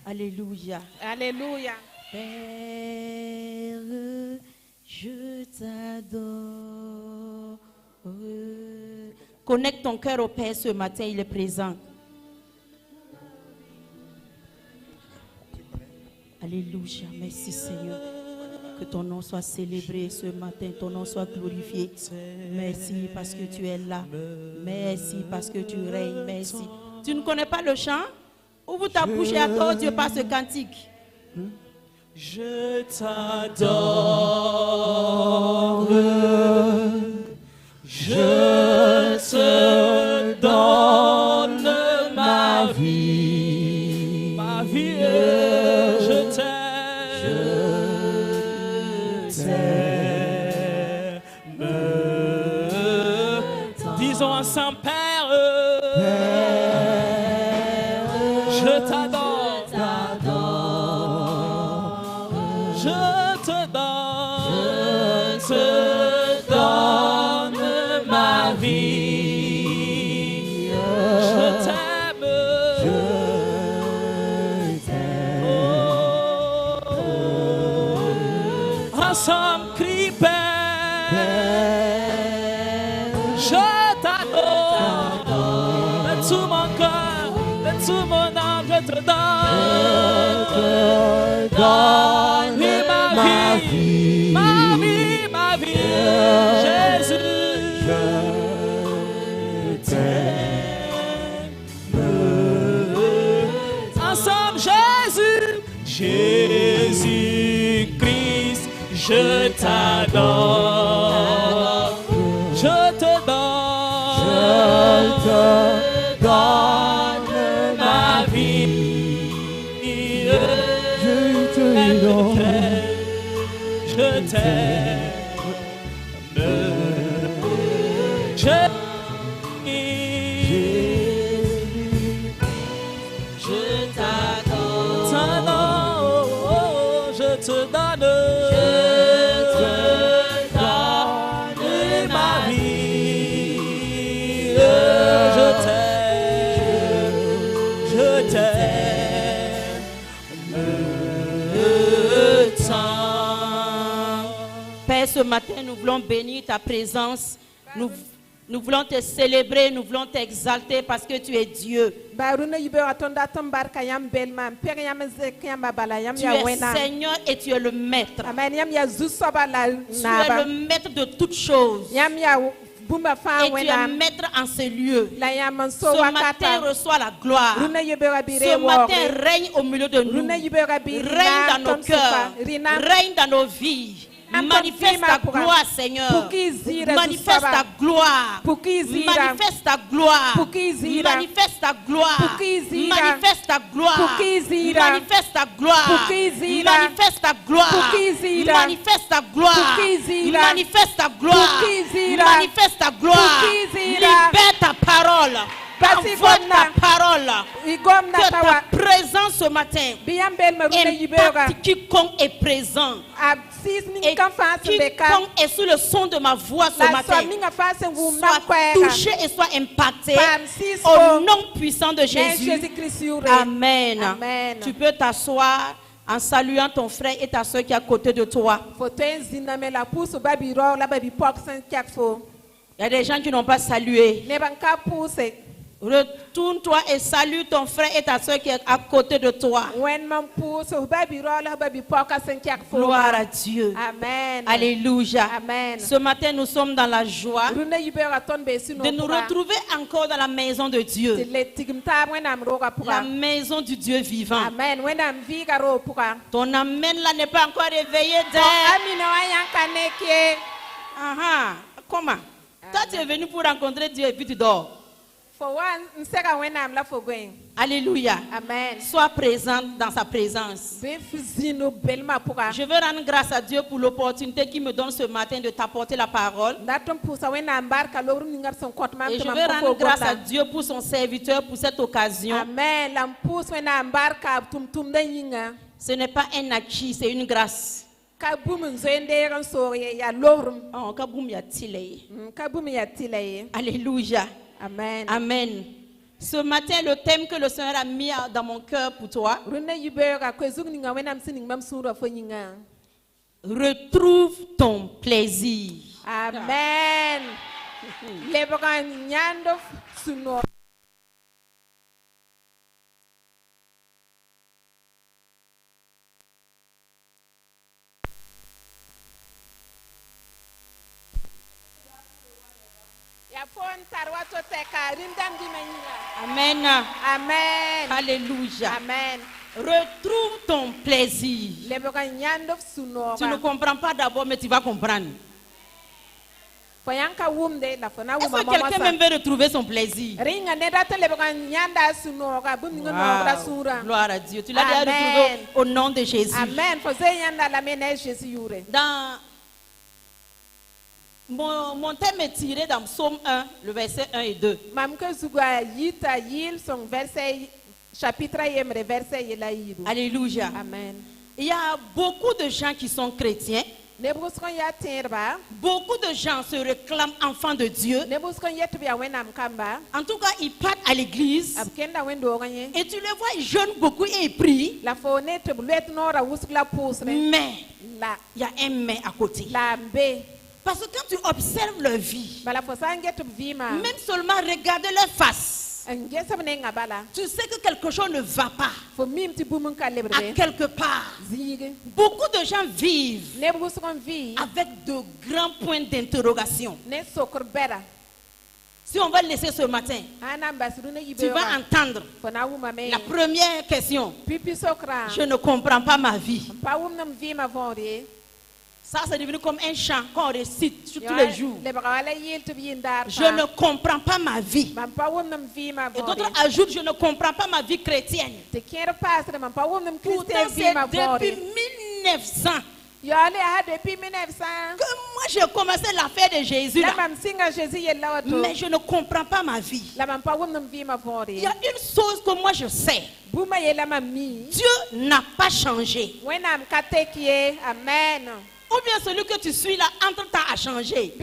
Alléluia. Alléluia. Père, je t'adore. Connecte ton cœur au Père ce matin, il est présent. Alléluia, merci Seigneur. Que ton nom soit célébré ce matin, ton nom soit glorifié. Merci parce que tu es là. Merci parce que tu règnes. Merci. Tu ne connais pas le chant? Ouvre ta bouche et accorde Dieu par ce cantique. Je t'adore, je te donne ma vie, je t'aime. Disons ensemble, Père, je t'adore. Je te donne ma vie. Je t'aime. Oh. Ensemble, crie Père. Je t'adore. De tout mon cœur, de tout mon âme, je te donne. Ma vie, Jésus, je t'aime. Ensemble, Jésus-Christ, je t'adore. Je te donne ma vie. Je te donne. Je t'aime, je t'adore, je te donne ma vie, je t'aime, Père, ce matin, nous voulons bénir ta présence. Nous voulons te célébrer, nous voulons t'exalter parce que tu es Dieu. Tu es Seigneur et tu es le Maître. Tu es le Maître de toutes choses. Et tu es maître en ce lieu. Ce matin, reçois la gloire. Ce matin, règne au milieu de nous. Règne dans nos cœurs. Règne dans nos vies. Manifeste ta gloire, Seigneur. Manifeste ta gloire. Manifeste ta gloire. Manifeste ta gloire. Manifeste ta gloire. Manifeste ta gloire. Manifeste ta gloire. Manifeste ta gloire. Manifeste ta gloire. Manifeste ta gloire. Libère ta parole. Envoie ta parole. Que ta présence ce matin impacte quiconque est présent. Et quiconque est sous le son de ma voix ce matin soit touché et soit impacté au nom puissant de Jésus. Amen. Amen. Tu peux t'asseoir en saluant ton frère et ta soeur qui est à côté de toi. Il y a des gens qui n'ont pas salué. Retourne-toi et salue ton frère et ta soeur qui est à côté de toi. Gloire à Dieu. Amen. Alléluia. Amen. Ce matin, nous sommes dans la joie de nous retrouver encore dans la maison de Dieu. La maison du Dieu vivant. Amen. Ton amen là n'est pas encore réveillé. Comment? Toi, tu es venu pour rencontrer Dieu et puis tu dors. Alléluia. Amen. Sois présente dans sa présence. Je veux rendre grâce à Dieu pour l'opportunité qu'il me donne ce matin de t'apporter la parole. Et je veux rendre grâce à Dieu pour son serviteur pour cette occasion. Ce n'est pas un acquis, c'est une grâce. Alléluia. Amen. Amen. Ce matin, le thème que le Seigneur a mis dans mon cœur pour toi. Retrouve ton plaisir. Amen. Amen. Amen. Alléluia. Amen. Retrouve ton plaisir. Tu ne comprends pas d'abord, mais tu vas comprendre. Est-ce que quelqu'un même veut retrouver son plaisir? Gloire à Dieu. Tu l'as déjà retrouvé au nom de Jésus. Amen. Dans mon thème est tiré dans Psaume 1, le verset 1 et 2. Alléluia. Amen. Il y a beaucoup de gens qui sont chrétiens. Beaucoup de gens se réclament enfants de Dieu. En tout cas, ils partent à l'église. Et tu les vois, ils jeûnent beaucoup et ils prient. Mais il y a un mais à côté. Parce que quand tu observes leur vie, même seulement regarder leur face, tu sais que quelque chose ne va pas. À quelque part, beaucoup de gens vivent avec de grands points d'interrogation. Si on va le laisser ce matin, tu vas entendre la première question. Je ne comprends pas ma vie. Ça, c'est devenu comme un chant qu'on récite tous les jours. Je ne comprends pas ma vie. Et d'autres ajoutent, je ne comprends pas ma vie chrétienne. Pourtant, c'est depuis 1900 que moi j'ai commencé l'affaire de Jésus là. Mais je ne comprends pas ma vie. Il y a une chose que moi je sais. Dieu n'a pas changé. Amen. Ou bien celui que tu suis là, entre-temps a changé.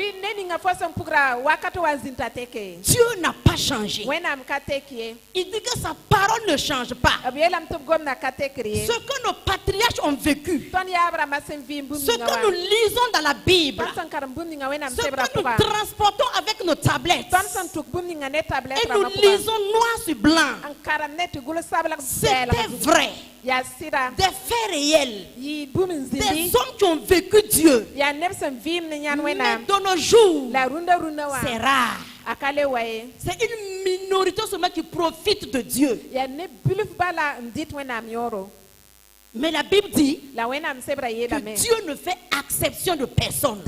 Dieu n'a pas changé. Il dit que sa parole ne change pas. Ce que nos patriarches ont vécu, ce que nous lisons dans la Bible, ce que nous transportons avec nos tablettes, et nous lisons noir sur blanc, c'était vrai. Des faits réels, des hommes qui ont vécu Dieu. Mais de nos jours, c'est rare. C'est une minorité seulement qui profite de Dieu. Mais la Bible dit que Dieu ne fait exception de personne.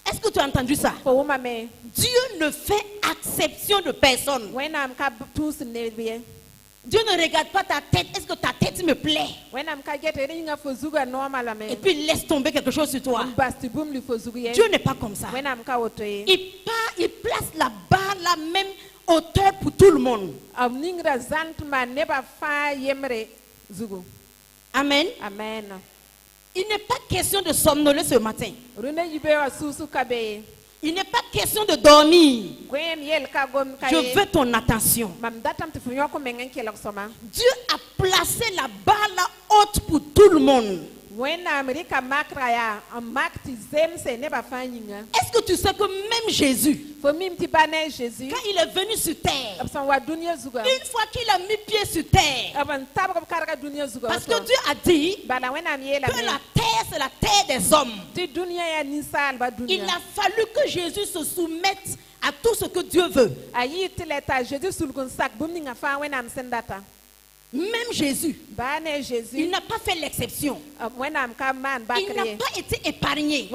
Est-ce que tu as entendu ça? Dieu ne fait exception de personne. Dieu ne regarde pas ta tête. Est-ce que ta tête me plaît? Et puis il laisse tomber quelque chose sur toi. Dieu n'est pas comme ça. Il place la barre la même hauteur pour tout le monde. Amen. Amen. Il n'est pas question de somnoler ce matin. Il n'est pas question de dormir. Je veux ton attention. Dieu a placé la barre là haute pour tout le monde. Est-ce que tu sais que même Jésus, quand il est venu sur terre, une fois qu'il a mis pied sur terre, parce que Dieu a dit que la terre c'est la terre des hommes, il a fallu que Jésus se soumette à tout ce que Dieu veut. Même Jésus, il n'a pas fait l'exception. Il n'a pas été épargné.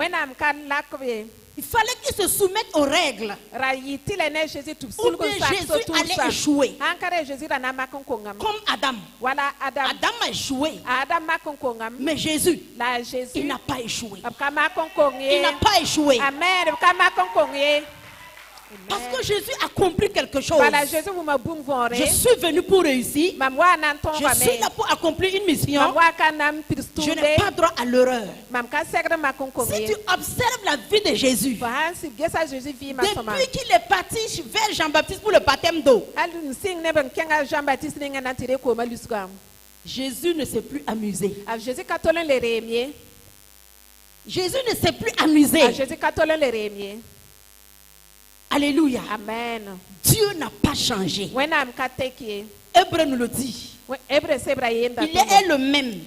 Il fallait qu'il se soumette aux règles. Ou bien Jésus allait échouer. Comme Adam. Adam a échoué. Mais Jésus, il n'a pas échoué. Il n'a pas échoué. Parce que Jésus a compris quelque chose. Je suis venu pour réussir. Je suis là pour accomplir une mission. Je n'ai pas droit à l'erreur. Si tu observes la vie de Jésus, depuis qu'il est parti vers Jean-Baptiste pour le baptême d'eau, Jésus ne s'est plus amusé. Jésus ne s'est plus amusé. Alléluia. Amen. Dieu n'a pas changé. Hébreu nous le dit. Il est le même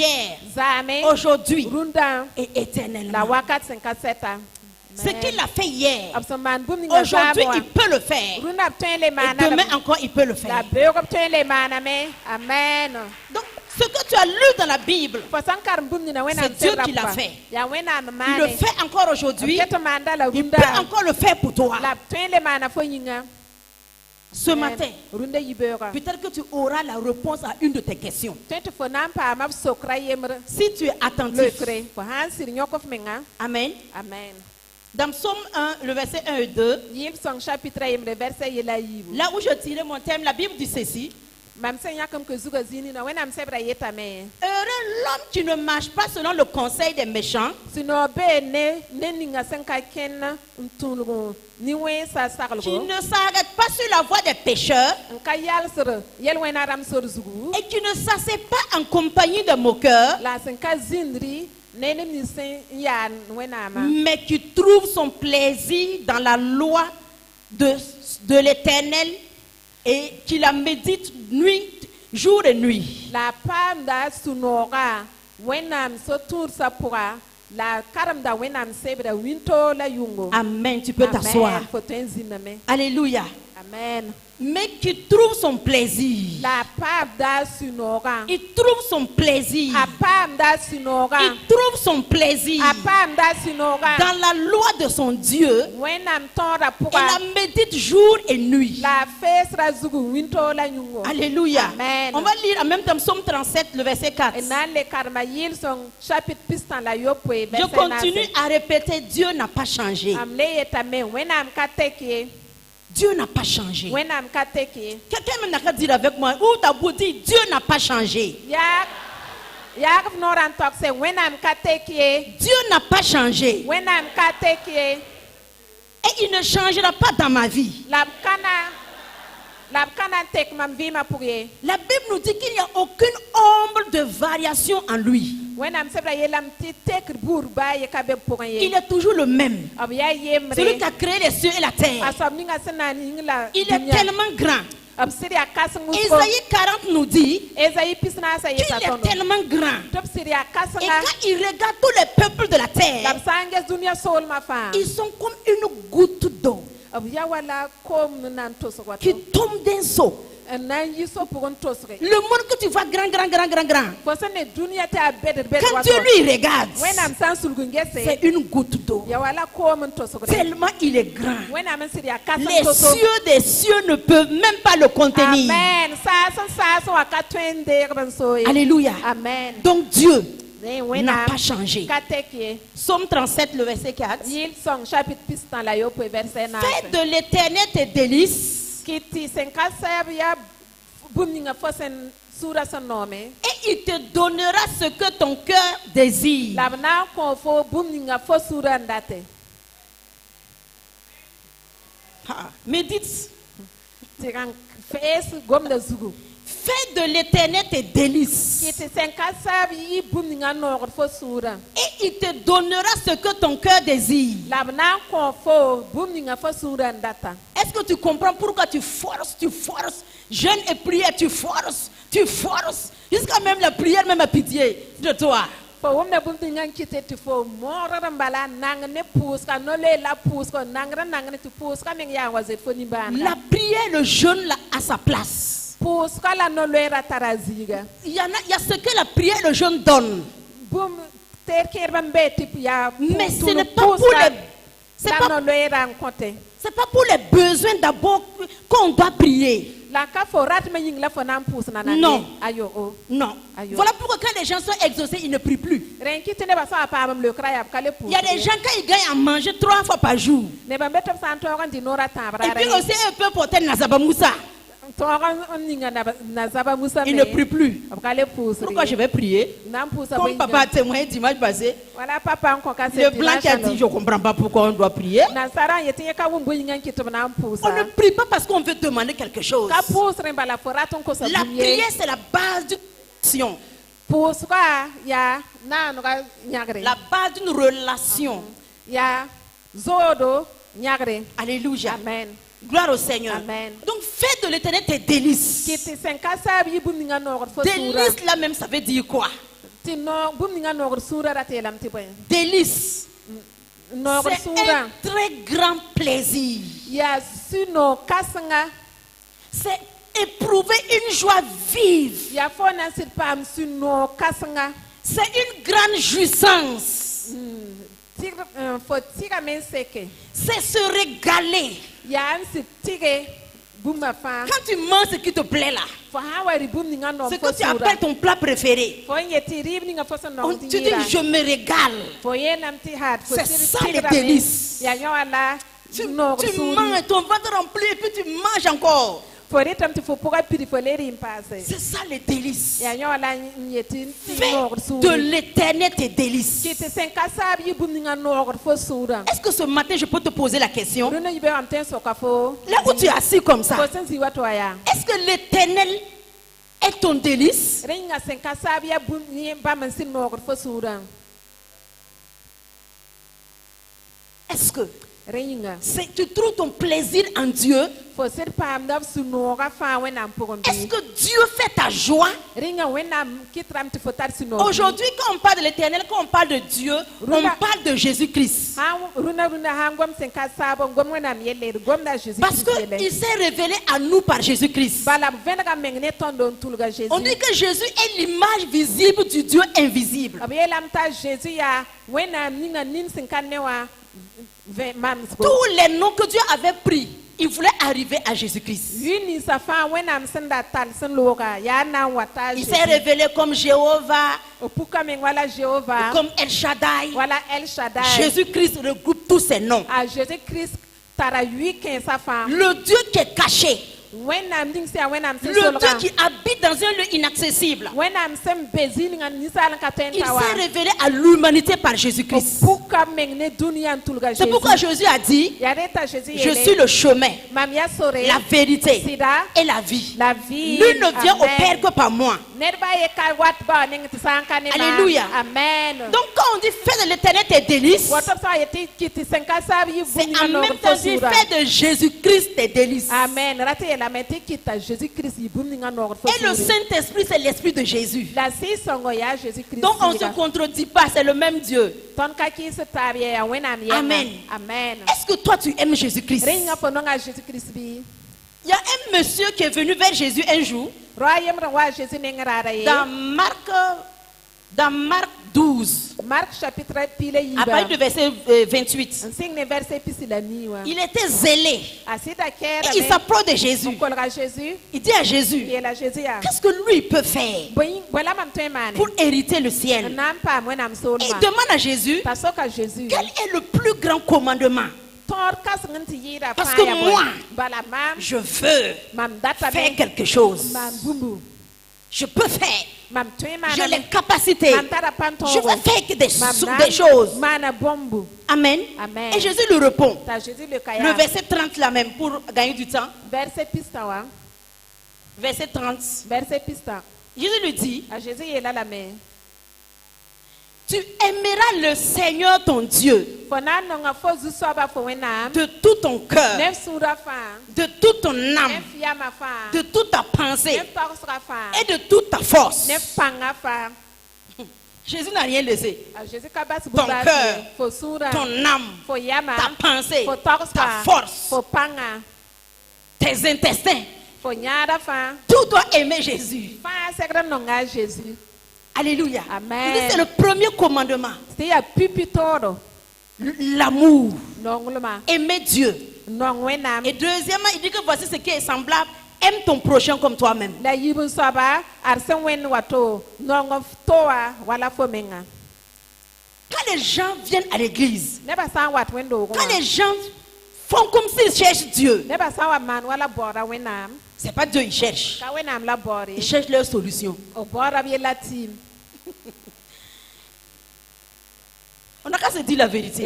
hier, aujourd'hui et éternellement. Ce qu'il a fait hier, aujourd'hui il peut le faire. Et demain encore il peut le faire. Amen. Donc ce que tu as lu dans la Bible, c'est Dieu qui l'a fait. Il le fait encore aujourd'hui. Il peut encore le faire pour toi. Ce matin, peut-être que tu auras la réponse à une de tes questions. Si tu es attentif. Amen. Amen. Dans Psaume 1, le verset 1 et 2, là où je tirais mon thème, la Bible dit ceci. Heureux l'homme qui ne marche pas selon le conseil des méchants, qui ne s'arrête pas sur la voie des pécheurs, et qui ne s'assied pas en compagnie de moqueurs, mais qui trouve son plaisir dans la loi de l'Éternel et qui la médite nuit, jour et nuit. Amen. Tu peux t'asseoir. Alléluia. Amen. Mais qui trouve son plaisir. Il trouve son plaisir. Il trouve son plaisir dans la loi de son Dieu. Et la médite jour et nuit. Alléluia. Amen. On va lire en même temps Psaume 37, le verset 4. Je continue à répéter, Dieu n'a pas changé. Dieu n'a pas changé. Quelqu'un n'a qu'à dire avec moi, ou t'as beau dire, Dieu n'a pas changé. Dieu n'a pas changé. Et il ne changera pas dans ma vie. La Bible nous dit qu'il n'y a aucune ombre de variation en lui. Il est toujours le même. Celui qui a créé les cieux et la terre. Il est tellement grand. Ésaïe 40 nous dit qu'il est tellement grand. Et quand il regarde tous les peuples de la terre, ils sont comme une goutte d'eau qui tombe d'un seau. Le monde que tu vois grand. Quand Dieu lui regarde, c'est une goutte d'eau. Tellement il est grand. Les cieux des cieux ne peuvent même pas le contenir. Alléluia. Amen. Donc Dieu n'a pas changé. Psaume 37, le verset 4. Fais de l'Éternel tes délices. Et il te donnera ce que ton cœur désire. Médite. Fais de l'Éternel tes délices. Et il te donnera ce que ton cœur désire. Est-ce que tu comprends pourquoi tu forces? Jeûne et prière, tu forces. Jusqu'à même la prière, même à pitié de toi. La prière, le jeûne là, à sa place. Il y a ce que la prière et le jeûne donnent. Mais ce n'est pas pour les besoins d'abord qu'on doit prier. Non. Non. Voilà pourquoi quand les gens sont exaucés, ils ne prient plus. Il y a des gens quand ils gagnent à manger 3 fois par jour. Et puis aussi un peu porter Nazaba Moussa. Il ne prie plus. Pourquoi je vais prier? Comme papa a témoigné dimanche passé, le blanc qui a dit je ne comprends pas pourquoi on doit prier. On ne prie pas parce qu'on veut demander quelque chose. La prière c'est la base d'une action. La base d'une relation. Alléluia. Amen. Gloire au Seigneur. Amen. Donc fais de l'Éternel tes délices. Délices là même ça veut dire quoi? Délices. C'est un très grand plaisir. C'est éprouver une joie vive. C'est une grande jouissance. C'est se régaler. Quand tu manges ce qui te plaît là, ce que tu appelles ton plat préféré, tu dis je me régale. C'est ça les délices. Tu manges, ton ventre rempli et puis tu manges encore. C'est ça les délices. Fais de l'Éternel tes délices. Est-ce que ce matin je peux te poser la question? Là où tu es assis comme ça, est-ce que l'Éternel est ton délice? Est-ce que tu trouves ton plaisir en Dieu? Est-ce que Dieu fait ta joie? Aujourd'hui, quand on parle de l'Éternel, quand on parle de Dieu, on parle de Jésus-Christ. Parce qu'il s'est révélé à nous par Jésus-Christ. On dit que Jésus est l'image visible du Dieu invisible. Tous les noms que Dieu avait pris, il voulait arriver à Jésus-Christ. Il s'est révélé comme Jéhovah, comme El Shaddai. Jésus-Christ regroupe tous ces noms. Le Dieu qui est caché. Le Dieu qui habite dans un lieu inaccessible. Il s'est révélé à l'humanité par Jésus-Christ. C'est pourquoi Jésus a dit, je suis le chemin, la vérité et la vie. Nul ne vient au Père que par moi. Alléluia. Amen. Donc quand on dit fais de l'Éternel tes délices, c'est en même temps dit fais de Jésus-Christ tes délices. Amen. Et le Saint-Esprit, c'est l'Esprit de Jésus. Donc on ne se contredit pas, c'est le même Dieu. Amen. Est-ce que toi tu aimes Jésus-Christ? Il y a un monsieur qui est venu vers Jésus un jour. Dans Marc 12. À partir du verset 28. Il était zélé. Et il s'approche de Jésus. Il dit à Jésus, qu'est-ce que lui peut faire pour hériter le ciel? Il demande à Jésus, quel est le plus grand commandement? Parce que moi, je veux faire quelque chose. Je peux faire. J'ai les capacités. Je veux faire des choses. Amen. Et Jésus lui répond. Le verset 30 là même pour gagner du temps. Verset 30. Jésus lui dit, tu aimeras le Seigneur ton Dieu de tout ton cœur, de toute ton âme, de toute ta pensée et de toute ta force. Jésus n'a rien laissé. Ton cœur, ton âme, ta pensée, ta force, tes intestins. Tout doit aimer Jésus. Alléluia. Amen. C'est le premier commandement. L'amour. Aimer Dieu. Et deuxièmement, il dit que voici ce qui est semblable. Aime ton prochain comme toi-même. Quand les gens viennent à l'église, quand les gens font comme s'ils cherchent Dieu, c'est pas Dieu ils cherchent. Ils cherchent leur solution. On n'a qu'à se dire la vérité.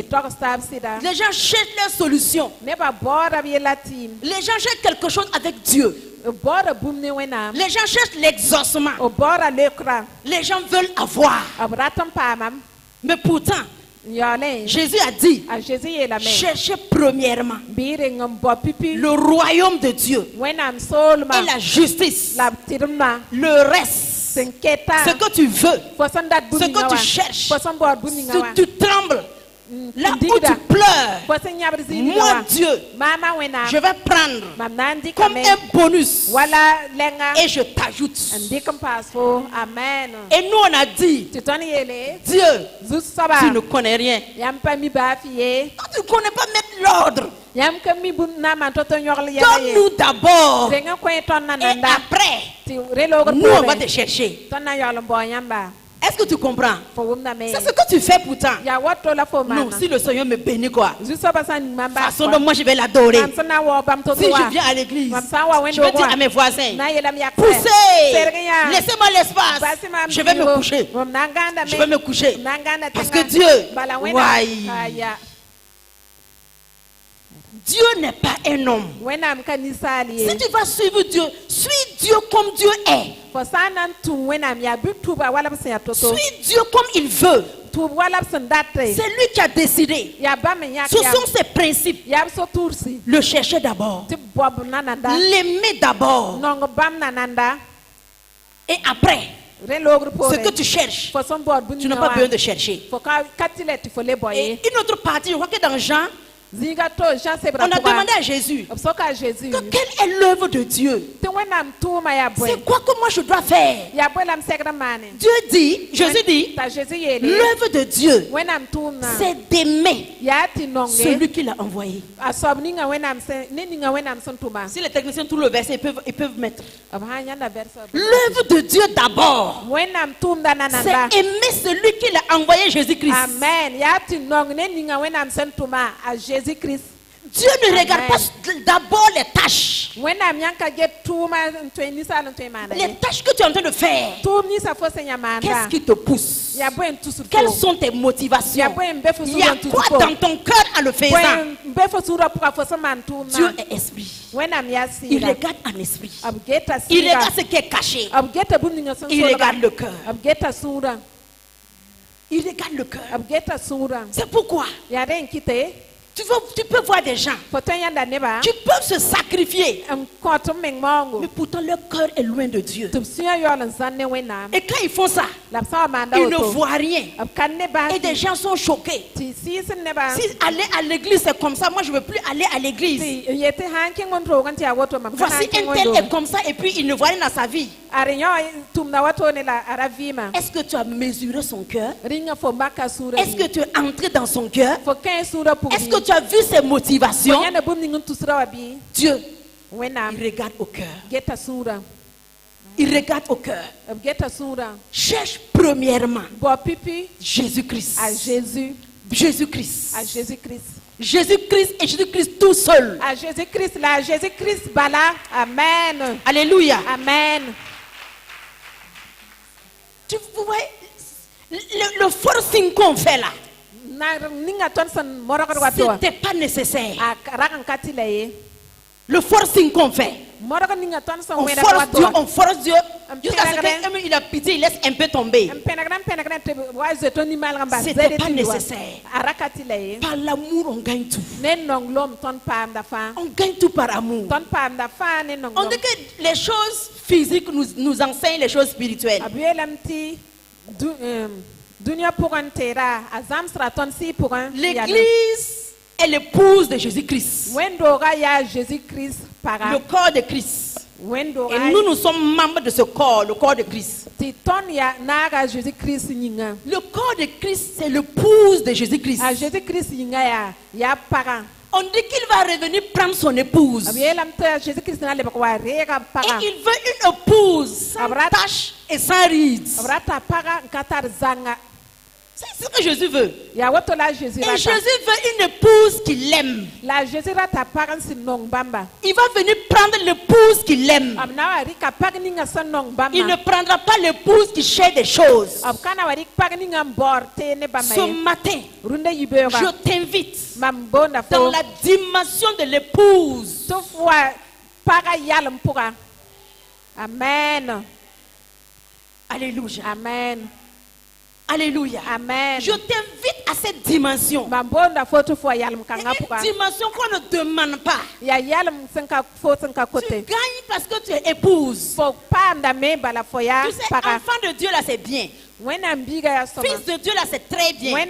Les gens cherchent leur solution. Les gens cherchent quelque chose avec Dieu. Les gens cherchent l'exaucement. Les gens veulent avoir. Mais pourtant, Jésus a dit, cherchez premièrement le royaume de Dieu et la justice. Le reste, ce que tu veux, ce que tu cherches, si tu trembles, là où tu pleures, moi Dieu, je vais prendre comme un bonus et je t'ajoute. Et nous on a dit, Dieu, tu ne connais rien. Toi, tu ne connais pas mettre l'ordre. Donne-nous d'abord et après, nous on va te chercher. Est-ce que tu comprends? C'est ce que tu fais pourtant. Non, si le Seigneur me bénit quoi, façon dont moi je vais l'adorer. Si je viens à l'église, je vais dire à mes voisins, poussez, laissez-moi l'espace, je vais me coucher. Je vais me coucher. Parce que Dieu, Dieu n'est pas un homme. Si tu vas suivre Dieu, suis Dieu comme Dieu est. Suis Dieu comme il veut. C'est lui qui a décidé. Ce sont ses principes. Le chercher d'abord. L'aimer d'abord. Et après, ce que tu cherches, tu n'as pas besoin de chercher. Et une autre partie, je crois que dans Jean, on a demandé à Jésus quelle est l'œuvre de Dieu. C'est quoi que moi je dois faire? Dieu dit, Jésus dit, l'œuvre de Dieu, c'est d'aimer celui qui l'a envoyé. Si les techniciens trouvent le verset, ils peuvent mettre. L'œuvre de Dieu d'abord, c'est aimer celui qui l'a envoyé, Jésus-Christ. Jésus-Christ. Dieu ne regarde pas d'abord les tâches. Les tâches que tu es en train de faire. Qu'est-ce qui te pousse? Quelles sont tes motivations? Il y a quoi dans ton cœur en le faisant? Dieu est esprit. Il regarde en esprit. Il regarde ce qui est caché. Il regarde le cœur. Il regarde le cœur. C'est pourquoi tu peux voir des gens qui peuvent se sacrifier, mais pourtant leur cœur est loin de Dieu. Et quand ils font ça, ils ne voient rien. Et des gens sont choqués. Si aller à l'église c'est comme ça, moi je ne veux plus aller à l'église. Voici un tel est comme ça et puis il ne voit rien dans sa vie. Est-ce que tu as mesuré son cœur? Est-ce que tu es entré dans son cœur? Est-ce que tu as vu ses motivations? Dieu, il regarde au cœur. Il regarde au cœur. Cherche premièrement Jésus-Christ. Jésus-Christ. Jésus-Christ et Jésus-Christ tout seul. Jésus-Christ, Amen. Alléluia. Amen. Tu vois, le forcing qu'on fait là, c'était pas nécessaire. Le forcing qu'on fait, on force Dieu, jusqu'à ce qu'il a pitié, il laisse un peu tomber. C'était pas nécessaire. Par l'amour, on gagne tout. On gagne tout par amour. On dit que les choses physiques nous enseignent les choses spirituelles. L'église est l'épouse de Jésus-Christ. Le corps de Christ. Et nous sommes membres de ce corps, le corps de Christ. Le corps de Christ, c'est l'épouse de Jésus-Christ. On dit qu'il va revenir prendre son épouse. Et il veut une épouse sans tache et sans rides. C'est ce que Jésus veut. Et Jésus veut une épouse qu'il aime. Il va venir prendre l'épouse qu'il aime. Il ne prendra pas l'épouse qui cherche des choses. Ce matin, je t'invite dans la dimension de l'épouse. Amen. Alléluia. Amen. Alléluia. Amen. Je t'invite à cette dimension. Une dimension qu'on ne demande pas. Tu gagnes parce que tu es épouse. Tu sais, enfant de Dieu là c'est bien. Fils de Dieu là c'est très bien. Mais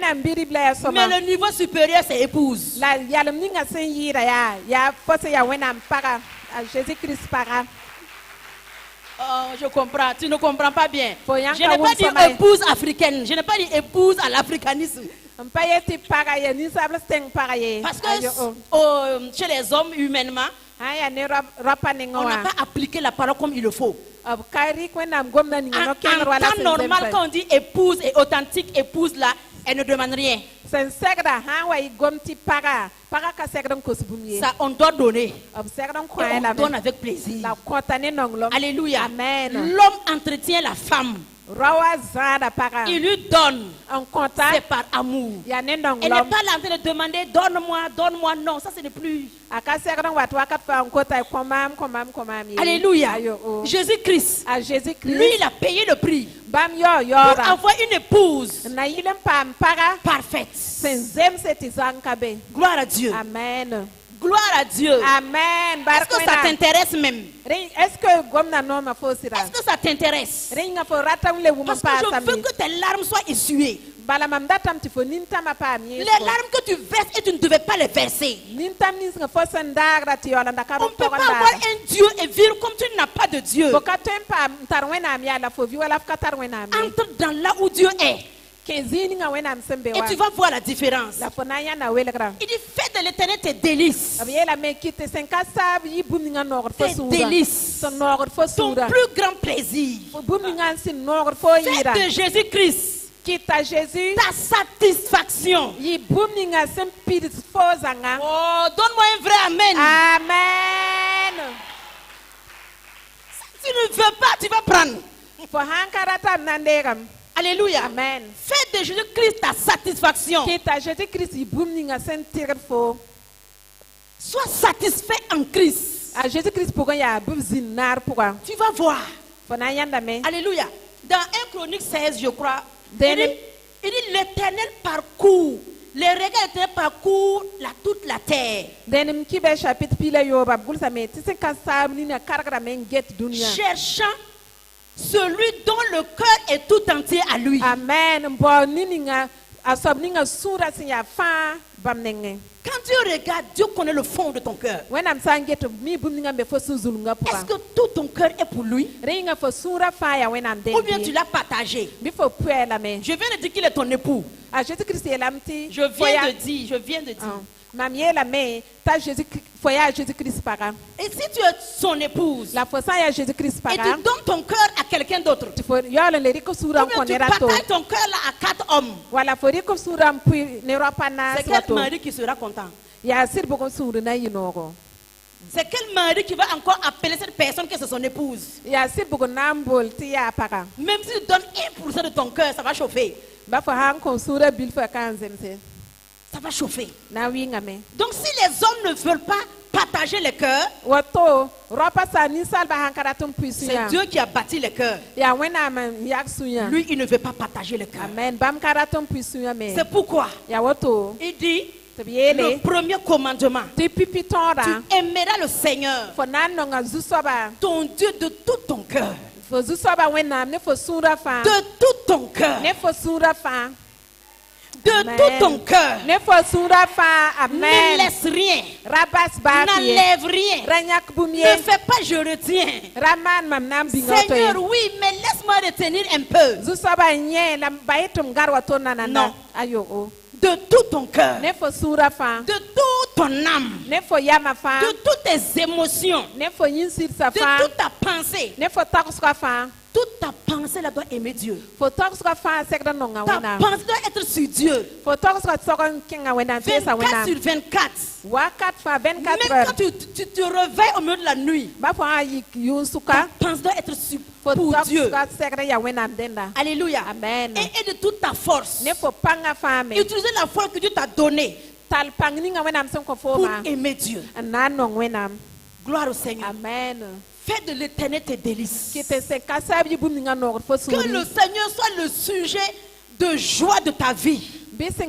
le niveau supérieur c'est épouse. Jésus-Christ para. Oh, je comprends. Tu ne comprends pas bien. Je n'ai pas dit épouse africaine. Je n'ai pas dit épouse à l'africanisme. Parce que chez les hommes, humainement, on n'a pas appliqué la parole comme il le faut. En temps normal, quand on dit épouse et authentique épouse là, elle ne demande rien. Ça, on doit donner. On donne avec plaisir. Alléluia. Amen. L'homme entretient la femme. Il lui donne. C'est par amour. Elle n'est pas là en train de demander donne-moi, donne-moi. Non, ça ce n'est plus. Alléluia. Jésus-Christ. Lui, il a payé le prix pour avoir une épouse parfaite. Gloire à Dieu. Amen. Gloire à Dieu. Amen. Est-ce que ça t'intéresse même? Est-ce que ça t'intéresse? Parce que je veux que tes larmes soient essuyées. Les larmes que tu verses et tu ne devais pas les verser. On ne peut pas avoir un Dieu et vivre comme tu n'as pas de Dieu. Entre dans là où Dieu est. Et tu vas voir la différence. Il dit fais de l'Éternel tes délices. Tes délices. Ton plus grand plaisir. Fais de Jésus-Christ ta satisfaction. Oh, donne-moi un vrai amen. Amen. Si tu ne veux pas, tu vas prendre. Alléluia. Amen. Fais de Jésus-Christ ta satisfaction. Sois satisfait en Christ. Tu vas voir. Alléluia. Dans 1 Chronique 16, je crois, il dit l'Éternel parcourt. Les regards de l'Éternel parcourent toute la terre. Cherchant celui dont le cœur est tout entier à lui. Amen. Quand Dieu regarde, Dieu connaît le fond de ton cœur. Est-ce que tout ton cœur est pour lui? Ou bien tu l'as partagé? Je viens de dire qu'il est ton époux. Je viens de dire. Et si tu es son épouse et tu donnes ton cœur à quelqu'un d'autre, ou bien tu partages ton cœur là à 4 hommes, c'est quel mari qui sera content? C'est quel mari qui va encore appeler cette personne que c'est son épouse? Même si tu donnes 1% de ton cœur, ça va chauffer. Ça va chauffer. Donc si les hommes ne veulent pas partager le cœur, c'est Dieu qui a bâti le cœur. Lui, il ne veut pas partager le cœur. C'est pourquoi il dit le premier commandement: tu aimeras le Seigneur, ton Dieu, de tout ton cœur, de tout ton cœur, de tout ton cœur. Ne laisse rien. N'enlève rien. Ne fais pas je retiens. Seigneur, oui, mais laisse-moi retenir un peu. Non. de tout ton cœur, de toute ton âme, de toutes tes émotions, de toute ta pensée. Toute ta pensée là doit aimer Dieu. Ta pensée doit être sur Dieu. 24 sur 24. Même quand tu te réveilles au milieu de la nuit, ta pensée doit être pour Dieu. Alléluia. Amen. Et de toute ta force. Utiliser la force que Dieu t'a donnée pour aimer Dieu. Gloire au Seigneur. Amen. Fais de l'Éternel tes délices. Que le Seigneur soit le sujet de joie de ta vie. Quand tu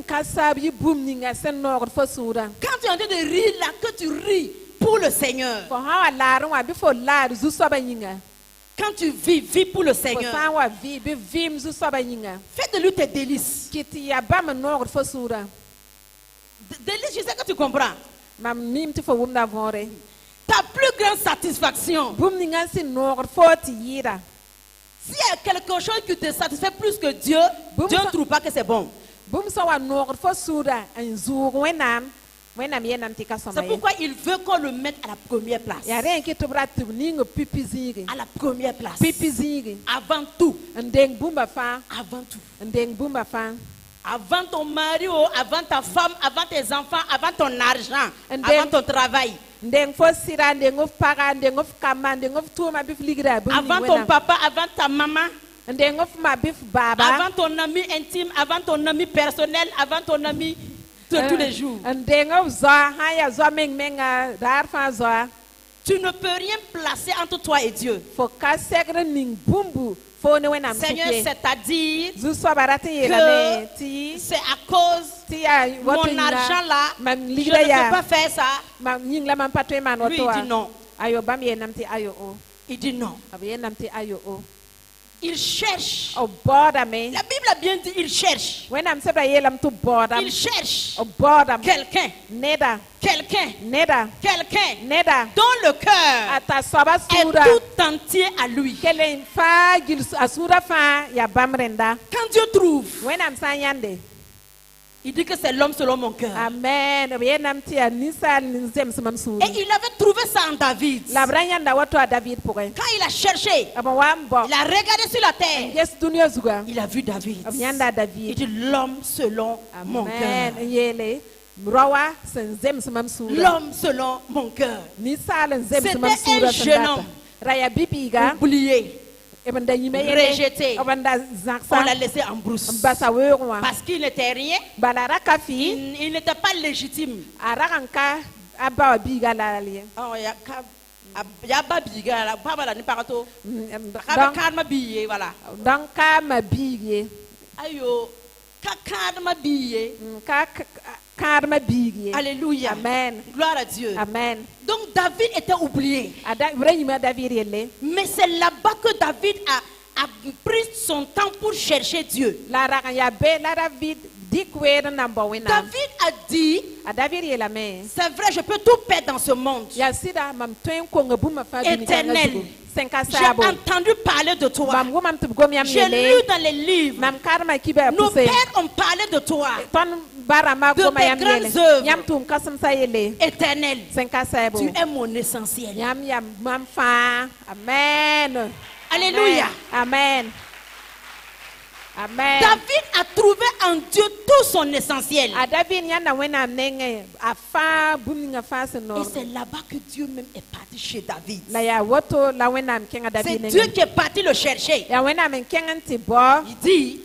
es en train de rire là, que tu ris pour le Seigneur. Quand tu vis pour le Seigneur. Fais de lui tes délices. Délices, je sais que tu comprends. Ta plus grande satisfaction. S'il y a quelque chose qui te satisfait plus que Dieu, Dieu ne trouve pas que c'est bon. C'est pourquoi il veut qu'on le mette à la première place. À la première place. Avant tout. Avant tout. Avant ton mari, avant ta femme, avant tes enfants, avant ton argent, avant ton travail. Avant ton papa, avant ta maman. Avant ton ami intime, avant ton ami personnel, avant ton ami de tous les jours. Tu ne peux rien placer entre toi et Dieu. Seigneur, c'est-à-dire que c'est à cause de mon argent là, je ne peux pas faire ça. Lui, il dit non. Il dit non. Il cherche. La Bible a bien dit, il cherche. Il cherche quelqu'un. Quelqu'un dont le cœur est tout entier à lui. Quand Dieu trouve, il dit que c'est l'homme selon mon cœur. Amen. Et il avait trouvé ça en David. Quand il a cherché, il a regardé sur la terre. Il a vu David. Il dit l'homme selon mon cœur. L'homme selon mon cœur. C'était un jeune homme oublié, rejeté. On l'a laissé en brousse parce qu'il n'était rien. Il n'était pas légitime. Alléluia. Amen. Gloire à Dieu. Amen. Donc David était oublié. Mais c'est là-bas que David a pris son temps pour chercher Dieu. David a dit, c'est vrai, je peux tout perdre dans ce monde. Éternel, j'ai entendu parler de toi. J'ai lu dans les livres. Nos pères ont parlé de toi. De tes grandes œuvres. Éternel, tu es mon essentiel. Amen. Alléluia. Amen. Amen. David a trouvé en Dieu tout son essentiel. Et c'est là-bas que Dieu même est parti chez David. C'est Dieu qui est parti le chercher. Il dit,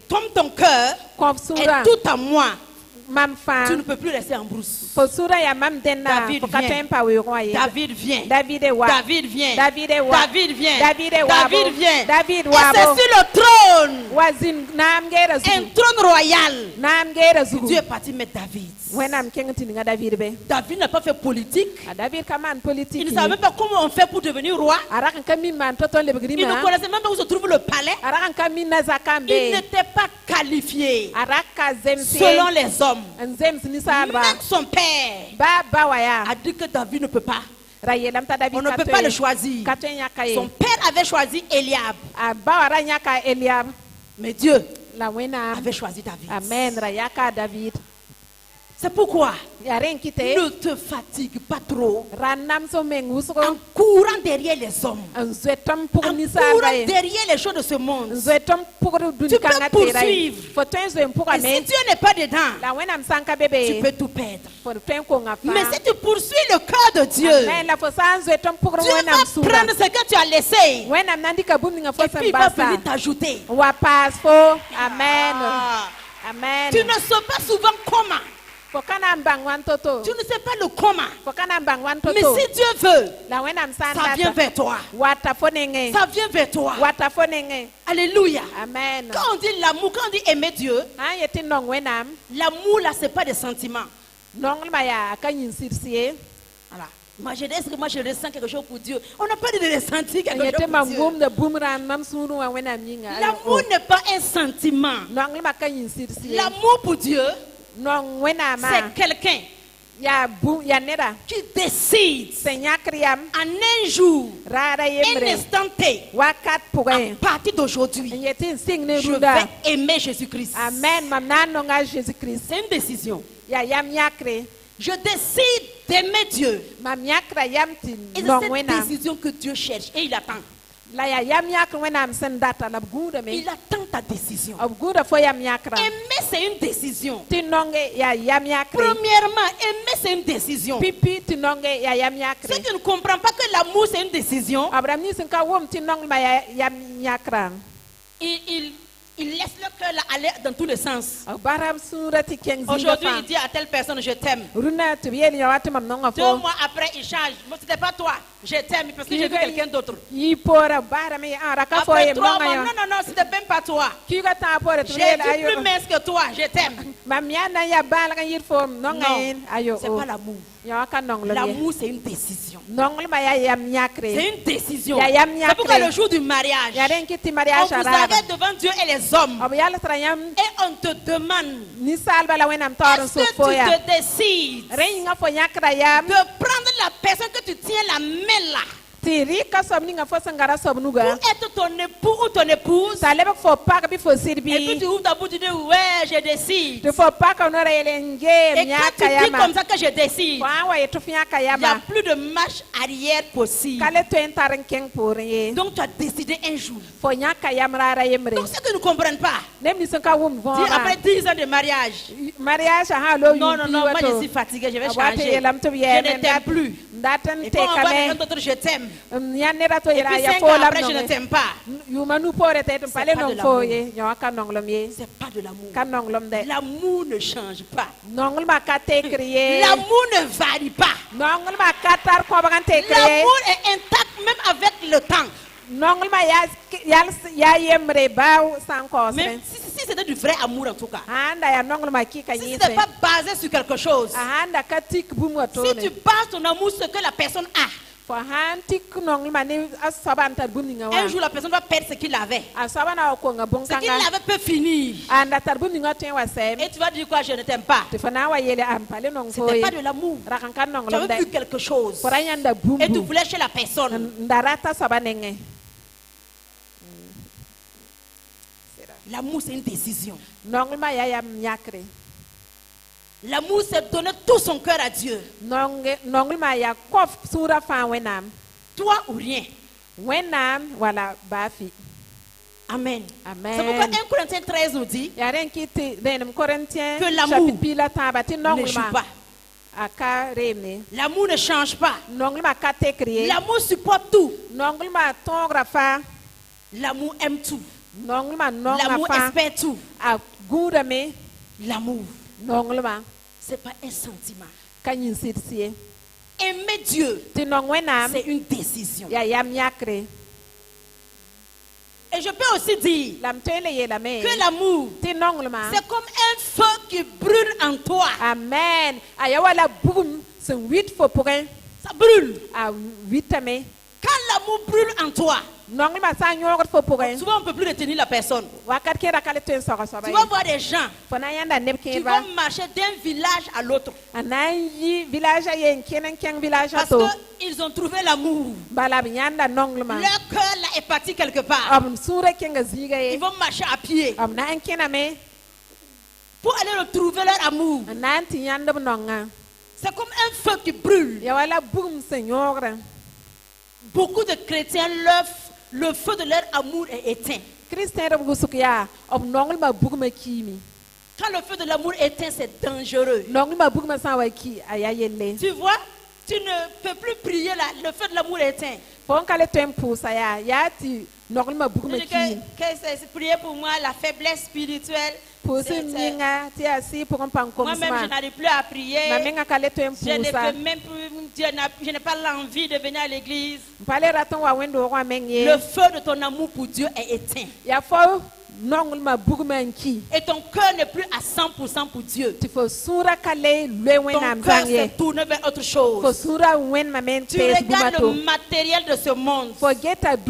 comme ton cœur est tout à moi, tu ne peux plus rester en brousse. David vient. David vient. David vient. David vient. David vient. David vient. Et c'est sur le trône. Un trône royal. Dieu est parti mettre David. David n'a pas fait politique. Il ne savait même pas comment on fait pour devenir roi. Il ne connaissait même pas où se trouve le palais. Il n'était pas qualifié selon les hommes. Même son père a dit que David ne peut pas. On ne peut pas le choisir. Son père avait choisi Eliab. Mais Dieu avait choisi David. Amen. David. C'est pourquoi ne te fatigue pas trop en courant derrière les hommes, en courant derrière les choses de ce monde. Tu peux poursuivre. Et si Dieu n'est pas dedans, tu peux tout perdre. Mais si tu poursuis le cœur de Dieu, Dieu va prendre ce que tu as laissé et puis il va venir t'ajouter. Amen. Tu ne sais pas souvent comment. Tu ne sais pas le comment. Mais si Dieu veut, ça vient vers toi. Ça vient vers toi. Alléluia. Amen. Quand on dit l'amour, quand on dit aimer Dieu, l'amour là, c'est pas des sentiments. Voilà. Moi je ressens quelque chose pour Dieu. On n'a pas de ressentir quelque chose pour Dieu. L'amour n'est pas un sentiment. L'amour pour Dieu, c'est quelqu'un qui décide en un jour, un instant T, à partir d'aujourd'hui, je vais aimer Jésus-Christ. C'est une décision. Je décide d'aimer Dieu. Et c'est cette décision que Dieu cherche et il attend. Il attend ta décision. Aimer, c'est une décision. Premièrement, aimer, c'est une décision. Si tu ne comprends pas que l'amour, c'est une décision, il laisse le cœur aller dans tous les sens. Aujourd'hui, il dit à telle personne, je t'aime. 2 mois après, il change. Ce n'était pas toi. Je t'aime parce que j'ai vu quelqu'un d'autre. Après 3 mois, non, ce n'était même pas toi. J'ai vu plus mince que toi. Je t'aime. Non, ce n'est pas l'amour. L'amour, c'est une décision. C'est une décision. C'est pourquoi le jour du mariage, on vous arrête devant Dieu et les hommes. Et on te demande, est-ce que tu te décides de prendre la personne que tu tiens la main là pour être ton époux ou ton épouse, et puis tu ouvres ta bouche et tu dis ouais, je décide. Et quand tu dis comme ça que je décide, il n'y a plus de marche arrière possible. Donc tu as décidé un jour. Donc ceux qui ne comprennent pas, après 10 ans de mariage, non, moi je suis fatiguée, je vais changer, je ne t'aime plus. Et quand on va dire un autre je t'aime, et puis 5 ans après je ne t'aime pas, c'est pas de l'amour. L'amour ne change pas. L'amour ne varie pas. L'amour est intact même avec le temps. Même si c'était du vrai amour en tout cas. Si ce n'était pas basé sur quelque chose. Si tu bases ton amour sur ce que la personne a, un jour la personne va perdre ce qu'il avait. Ce qu'il avait peut finir. Et tu vas dire quoi? Je ne t'aime pas. Ce n'était pas de l'amour. Tu avais vu quelque chose et tu voulais chez la personne. L'amour, c'est une décision. L'amour, c'est donner tout son cœur à Dieu. Toi ou rien. Amen. C'est pourquoi 1 Corinthiens 13 nous dit que l'amour ne joue pas. L'amour ne change pas. L'amour supporte tout. L'amour aime tout. L'amour espère tout. L'amour, ce n'est pas un sentiment. Aimer Dieu, c'est une décision. Et je peux aussi dire que l'amour, c'est comme un feu qui brûle en toi. Amen. Ça brûle. Quand l'amour brûle en toi, souvent on ne peut plus retenir la personne. Tu vas voir des gens qui vont marcher d'un village à l'autre parce qu'ils ont trouvé l'amour. Leur cœur là est parti quelque part. Ils vont marcher à pied pour aller retrouver leur amour. C'est comme un feu qui brûle. Beaucoup de chrétiens, le feu de leur amour est éteint. Quand le feu de l'amour est éteint, c'est dangereux. Tu vois, tu ne peux plus prier là, le feu de l'amour est éteint. C'est prier pour moi, la faiblesse spirituelle. Moi-même, je n'arrive plus à prier. Je ne peux même plus, je n'ai pas l'envie de venir à l'église. Le feu de ton amour pour Dieu est éteint. Et ton cœur n'est plus à 100% pour Dieu. Ton cœur s'est tourné vers autre chose. Tu regardes le matériel de ce monde. Tu regardes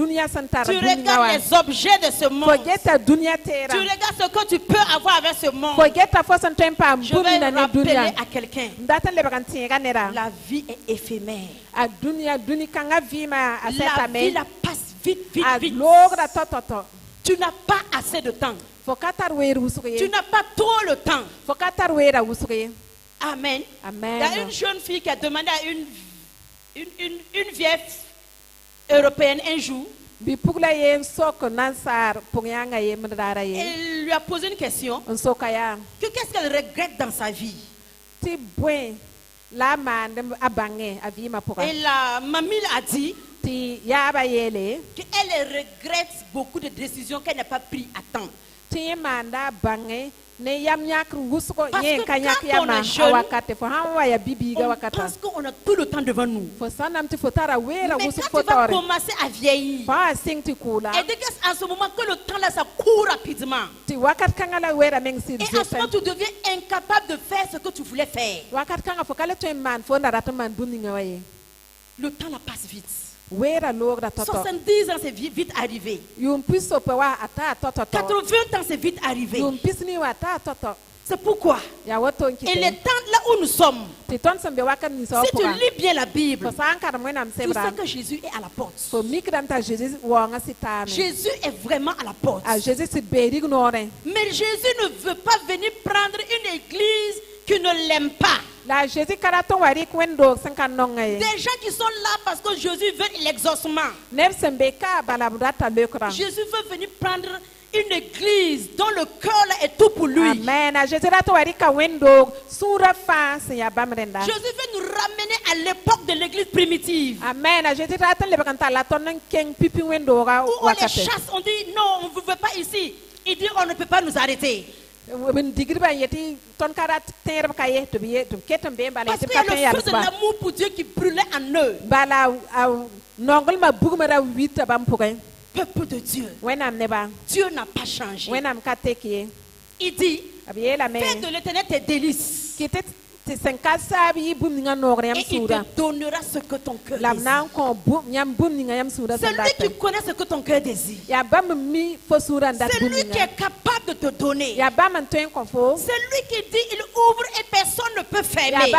les objets de ce monde. Tu regardes ce que tu peux avoir avec ce monde. Je vais rappeler à quelqu'un. La vie est éphémère. La vie la passe vite, vite, vite. Tu n'as pas assez de temps. Tu n'as pas trop le temps. Amen. Il y a une jeune fille qui a demandé à une vieille européenne un jour. Elle lui a posé une question. Qu'est-ce qu'elle regrette dans sa vie? Et la mamie a dit qu'elle regrette beaucoup de décisions qu'elle n'a pas prises à temps. Parce que quand on est jeune, on pense qu'on a tout le temps devant nous. Mais quand tu vas commencer à vieillir, et dès qu'à ce moment que le temps là, ça court rapidement. Et à ce moment, tu deviens incapable de faire ce que tu voulais faire. Le temps là passe vite. 70 ans, c'est vite arrivé. 80 ans, c'est vite arrivé. C'est pourquoi. Et le temps là où nous sommes, si tu lis bien la Bible, tu sais que Jésus est à la porte. Jésus est vraiment à la porte. Mais Jésus ne veut pas venir prendre une église qui ne l'aime pas. Des gens qui sont là parce que Jésus veut l'exaucement. Jésus veut venir prendre une église dont le cœur est tout pour lui. Amen. Jésus veut nous ramener à l'époque de l'église primitive. Amen. Où on les chasse, on dit non, on ne veut pas ici. Il dit on ne peut pas nous arrêter. Parce que le feu de l'amour pour Dieu qui brûlait en eux. Peuple de Dieu, Dieu n'a pas changé. Il dit, fais de l'Éternel tes délices. Et il te donnera ce que ton cœur désire. C'est lui qui connaît ce que ton cœur désire. C'est lui qui est capable de te donner. C'est lui qui dit il ouvre et personne ne peut fermer.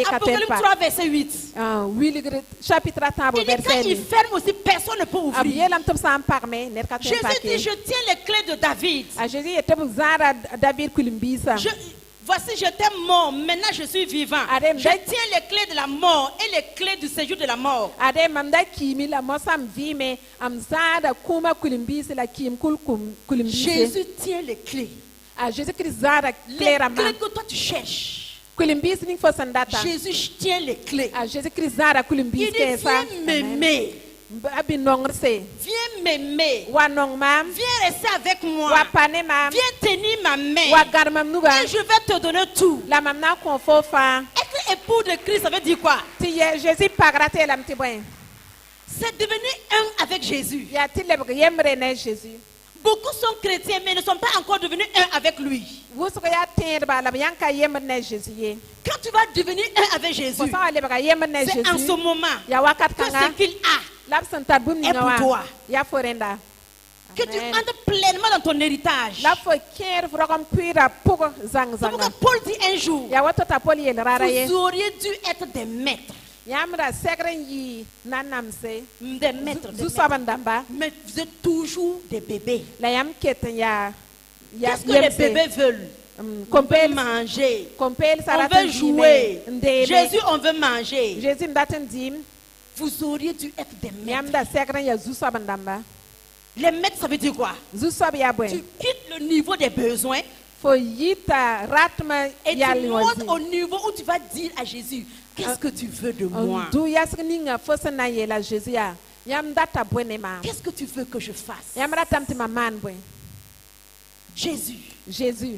Apocalypse 3 verset 8. Il dit quand il ferme aussi personne ne peut ouvrir. Jésus dit je tiens les clés de David. Voici, j'étais mort, maintenant je suis vivant. Je tiens les clés de la mort et les clés du séjour de la mort. Jésus tient les clés. Les clés que toi tu cherches. Jésus tient les clés. Il dit viens m'aimer. Viens m'aimer. Viens rester avec moi. Viens tenir ma main. Et je vais te donner tout. Être époux de Christ, ça veut dire quoi? C'est devenir un avec Jésus. Beaucoup sont chrétiens mais ne sont pas encore devenus un avec lui. Quand tu vas devenir un avec Jésus, c'est en ce moment que ce qu'il a est pour toi. Que tu entres pleinement dans ton héritage. C'est pourquoi Paul dit un jour, vous auriez dû être des maîtres. Des maîtres. Mais vous êtes toujours des bébés. Qu'est-ce que les bébés veulent? On veut manger. On veut jouer. Jésus, on veut manger. Vous auriez dû être des maîtres. Les maîtres, ça veut dire quoi? Tu quittes le niveau des besoins et tu montes au niveau où tu vas dire à Jésus, qu'est-ce que tu veux de moi? Qu'est-ce que tu veux que je fasse? Jésus,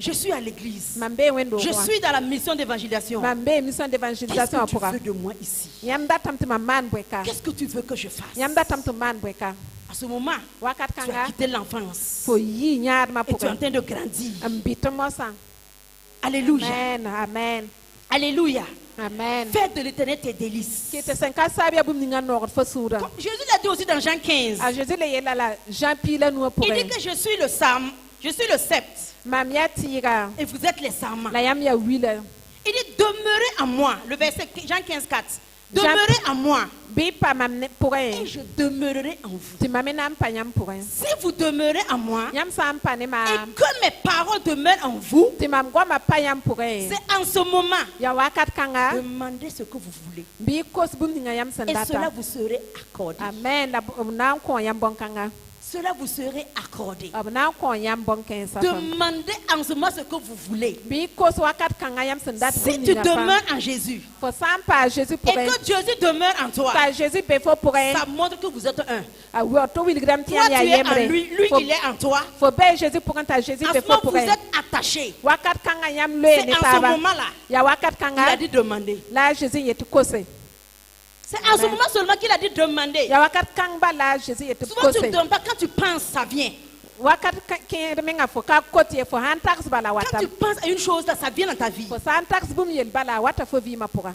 je suis à l'église. Je suis dans la mission d'évangélisation. Qu'est-ce que tu veux de moi ici? Qu'est-ce que tu veux que je fasse? À ce moment, tu as quitté l'enfance et tu es en train de grandir. Alléluia. Amen. Alléluia. Amen. Faites de l'éternel tes délices. Jésus l'a dit aussi dans Jean 15. Il dit que je suis le sarme, je suis le sceptre. Et vous êtes les sarments. Il dit demeurez en moi. Le verset Jean 15, 4. Demeurez en moi. Et je demeurerai en vous. Si vous demeurez en moi et que mes paroles demeurent en vous, c'est en ce moment demandez ce que vous voulez et cela vous serait accordé. Cela vous serait accordé. Demandez en ce moment ce que vous voulez. Si tu demeures en Jésus et que Jésus demeure en toi, ça montre que vous êtes un. Toi tu es en lui, lui il est en toi. En ce moment vous êtes attachés. C'est en ce moment-là il a dit demander. C'est en ce moment seulement qu'il a dit demander. Souvent tu ne demandes pas, quand tu penses, ça vient. Quand tu penses à une chose, ça vient dans ta vie.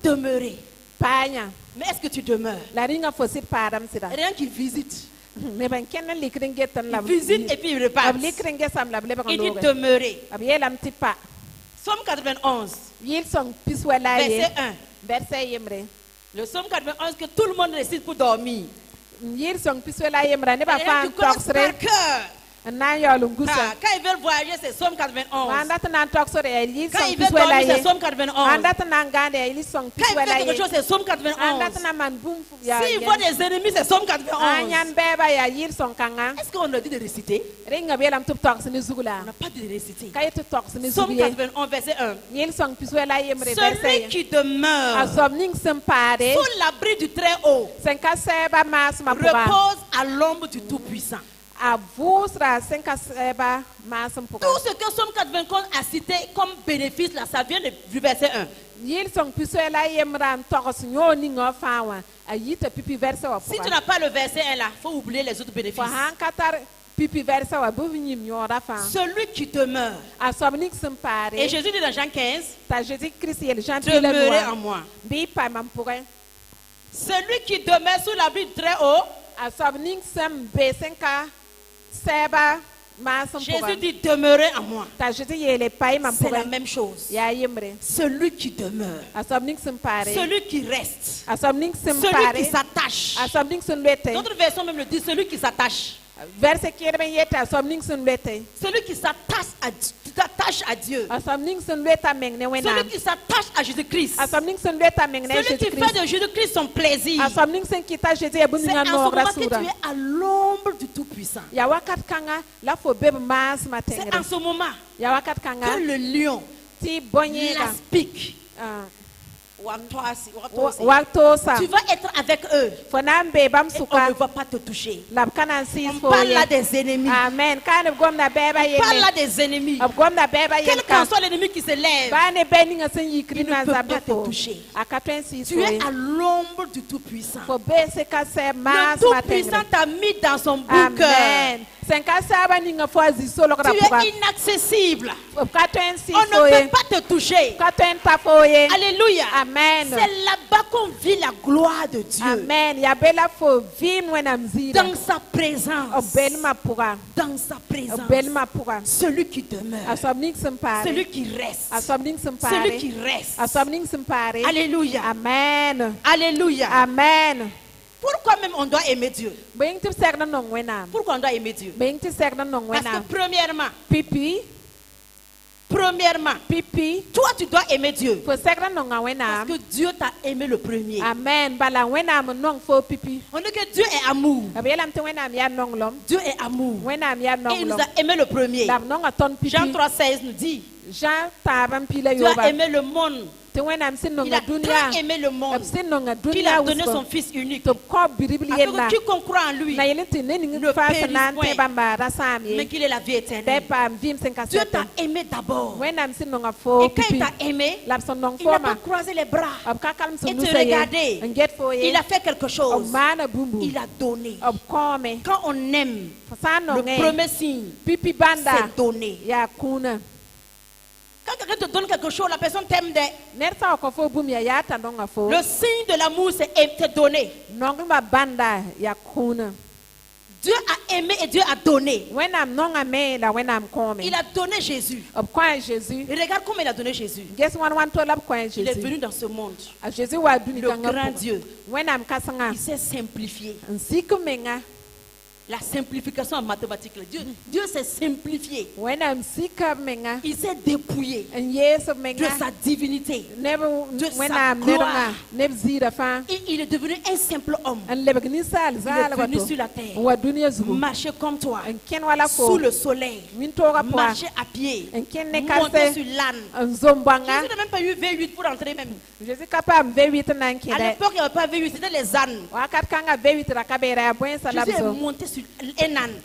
Demeurer. Mais est-ce que tu demeures? Rien qui visite. Il visite et puis il repart. Il dit demeurer. Psaume 91. Verset 1. Le psaume 91 que tout le monde récite pour dormir. Et tu commences par cœur. Quand ils veulent voyager, c'est Psaume 91. Quand ils veulent dormir, c'est Psaume 91. Quand ils veulent quelque chose, c'est Psaume 91. S'ils voient des ennemis, c'est Psaume 91. Est-ce qu'on a dit de réciter? On n'a pas dit de réciter. Psaume 91, verset 1. Celui qui demeure sous l'abri du Très-Haut repose à l'ombre du Tout-Puissant. Tout ce que Psaume 91 a cité comme bénéfice, là, ça vient du verset 1. Si tu n'as pas le verset 1 là, il faut oublier les autres bénéfices. Celui qui demeure. Et Jésus dit dans Jean 15, demeurez en moi. Celui qui demeure sous l'abri du Très-Haut, Jésus dit demeurez en moi. C'est la même chose. Celui qui demeure, celui qui reste, celui qui s'attache. D'autres versions même le disent, celui qui s'attache. Celui qui s'attache à Dieu. Celui qui s'attache à Jésus-Christ. Celui qui fait de Jésus-Christ son plaisir. C'est en ce moment que tu es à l'ombre du Tout-Puissant. C'est en ce moment que le lion, l'aspic, tu vas être avec eux et on ne va pas te toucher. On parle là des ennemis. On parle là des ennemis. Quel qu'en soit l'ennemi qui se lève, il ne peut pas te toucher. Tu es à l'ombre du Tout-Puissant. Le Tout-Puissant t'a mis dans son bouquet. Tu es inaccessible. On ne peut pas te toucher. Alléluia. Amen. C'est là-bas qu'on vit la gloire de Dieu. Amen. Dans sa présence. Dans sa présence. Celui qui demeure. Celui qui reste. Celui qui reste. Alléluia. Amen. Alléluia. Amen. Pourquoi même on doit aimer Dieu? Pourquoi on doit aimer Dieu? Parce que premièrement, toi tu dois aimer Dieu. Parce que Dieu t'a aimé le premier. Amen. On dit que Dieu est amour. Dieu est amour. Et il nous a aimé le premier. Jean 3,16 nous dit, Dieu a aimé le monde. Il a tant aimé le monde qu'il a donné son Fils unique. Afin que quiconque croit en lui ne périsse point, mais qu'il ait la vie éternelle. Dieu t'a aimé d'abord. Et quand il t'a aimé, il n'a pas croisé les bras et te regardé. Il a fait quelque chose. Il a donné. Quand on aime, le premier signe, c'est donner. Quand quelqu'un te donne quelque chose, la personne t'aime. Le signe de l'amour, c'est te donner. Dieu a aimé et Dieu a donné. Il a donné Jésus. Et regarde comment il a donné Jésus. Il est venu dans ce monde. Le grand Dieu. Il s'est simplifié. La simplification en mathématiques. Dieu s'est simplifié. Il s'est dépouillé de sa divinité, de sa gloire. Et il est devenu un simple homme. Il est venu sur la terre, marcher comme toi, sous le soleil, marcher à pied, monter sur l'âne. Jésus n'a même pas eu V8 pour entrer même. À l'époque, il n'y avait pas V8, c'était les ânes. Jésus est monté sur un âne,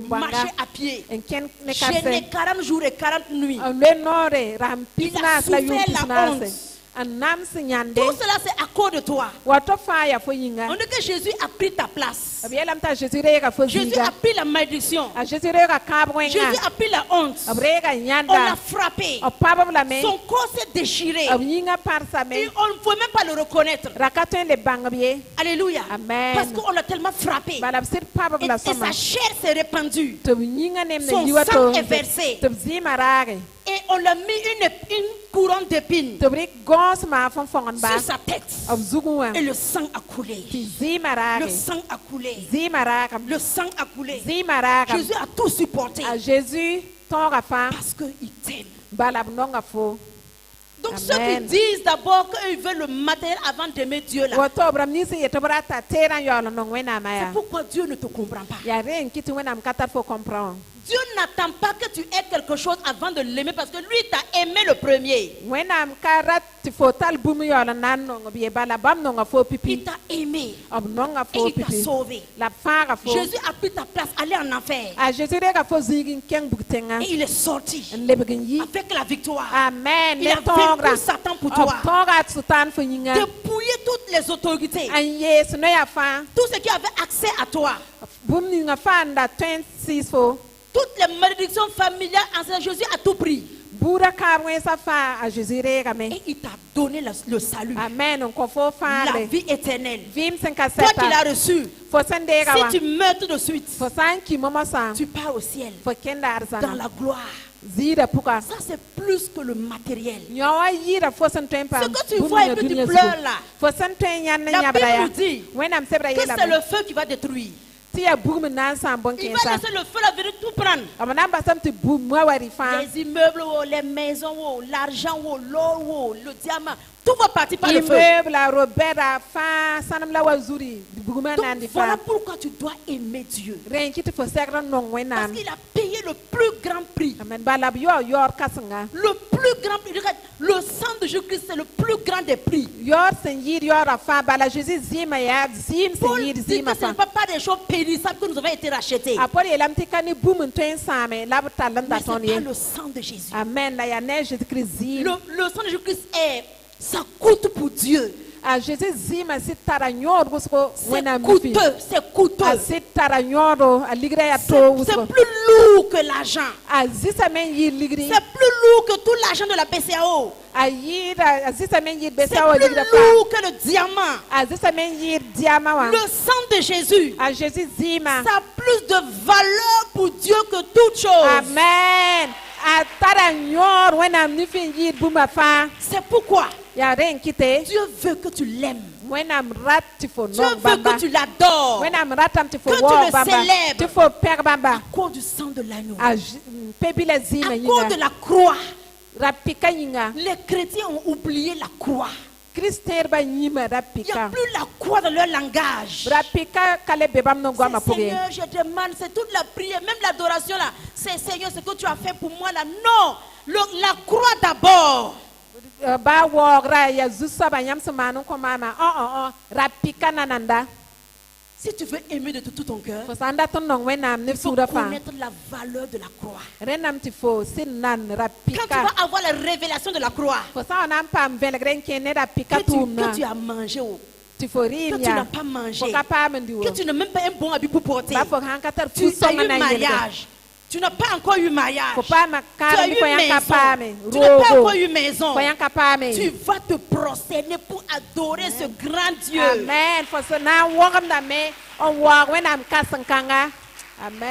marché à pied, gêné 40 jours et 40 nuits. Il a souffert la honte. Tout cela c'est à cause de toi. On dit que Jésus a pris ta place. Jésus a pris la malédiction. Jésus a pris la honte. On l'a frappé. Son corps s'est déchiré. Et on ne pouvait même pas le reconnaître. Alléluia. Parce qu'on l'a tellement frappé. Et sa chair s'est répandue. Son sang est versé. Et on l'a mis une couronne d'épines sur sa tête. Et le sang a coulé. Le sang a coulé. Le sang a coulé. Jésus a tout supporté. Parce qu'il t'aime. Donc ceux qui disent d'abord qu'ils veulent le matériel avant d'aimer Dieu là, c'est pourquoi Dieu ne te comprend pas. Dieu n'attend pas que tu aies quelque chose avant de l'aimer parce que lui t'a aimé le premier. Il t'a aimé et il t'a sauvé. Jésus a pris ta place, allé en enfer. Et il est sorti avec la victoire. Amen. Il a vaincu Satan pour toi. Dépouiller toutes les autorités. Tout ce qui avait accès à toi. Toutes les malédictions familiales, Jésus a tout pris. Et il t'a donné le salut. Amen. La vie éternelle. Toi qui l'as reçu. Si tu meurs tout de suite, tu pars au ciel. Dans la gloire. Ça c'est plus que le matériel. Ce que tu vois et que tu pleures là, la Bible nous dit que c'est le feu qui va détruire. Il va laisser le feu la venir tout prendre. Les immeubles, les maisons, l'argent, l'or, le diamant, tout va partir par le feu. Donc voilà pourquoi tu dois aimer Dieu. Parce qu'il a payé le plus grand prix. Le plus grand prix. Le sang de Jésus-Christ c'est le plus grand des prix. Paul dit que ce n'est pas des choses périssables que nous avons été rachetés. Mais c'est par le sang de Jésus. Amen. Le sang de Jésus-Christ ça coûte pour Dieu. C'est coûteux. C'est plus lourd que l'argent. C'est plus lourd que tout l'argent de la BCAO. C'est plus lourd que le diamant. Le sang de Jésus, ça a plus de valeur pour Dieu que toute chose. Amen. C'est pourquoi Dieu veut que tu l'aimes. Dieu veut que tu l'adores, que tu le célèbres à cause du sang de l'agneau, à cause de la croix. Les chrétiens ont oublié la croix. Il n'y a plus la croix dans leur langage. Seigneur, je demande, c'est toute la prière, même l'adoration là. C'est Seigneur, ce que tu as fait pour moi là. Non, la croix d'abord. Si tu veux aimer de tout ton cœur, il faut connaître la valeur de la croix. Quand tu vas avoir la révélation de la croix, que tu as mangé, que tu n'as pas mangé, que tu n'as même pas un bon habit pour porter, tu as eu mariage. Tu n'as pas encore eu mariage. Tu as eu maison. Tu n'as pas encore eu maison. Tu vas te prosterner pour adorer ce grand Dieu. Amen.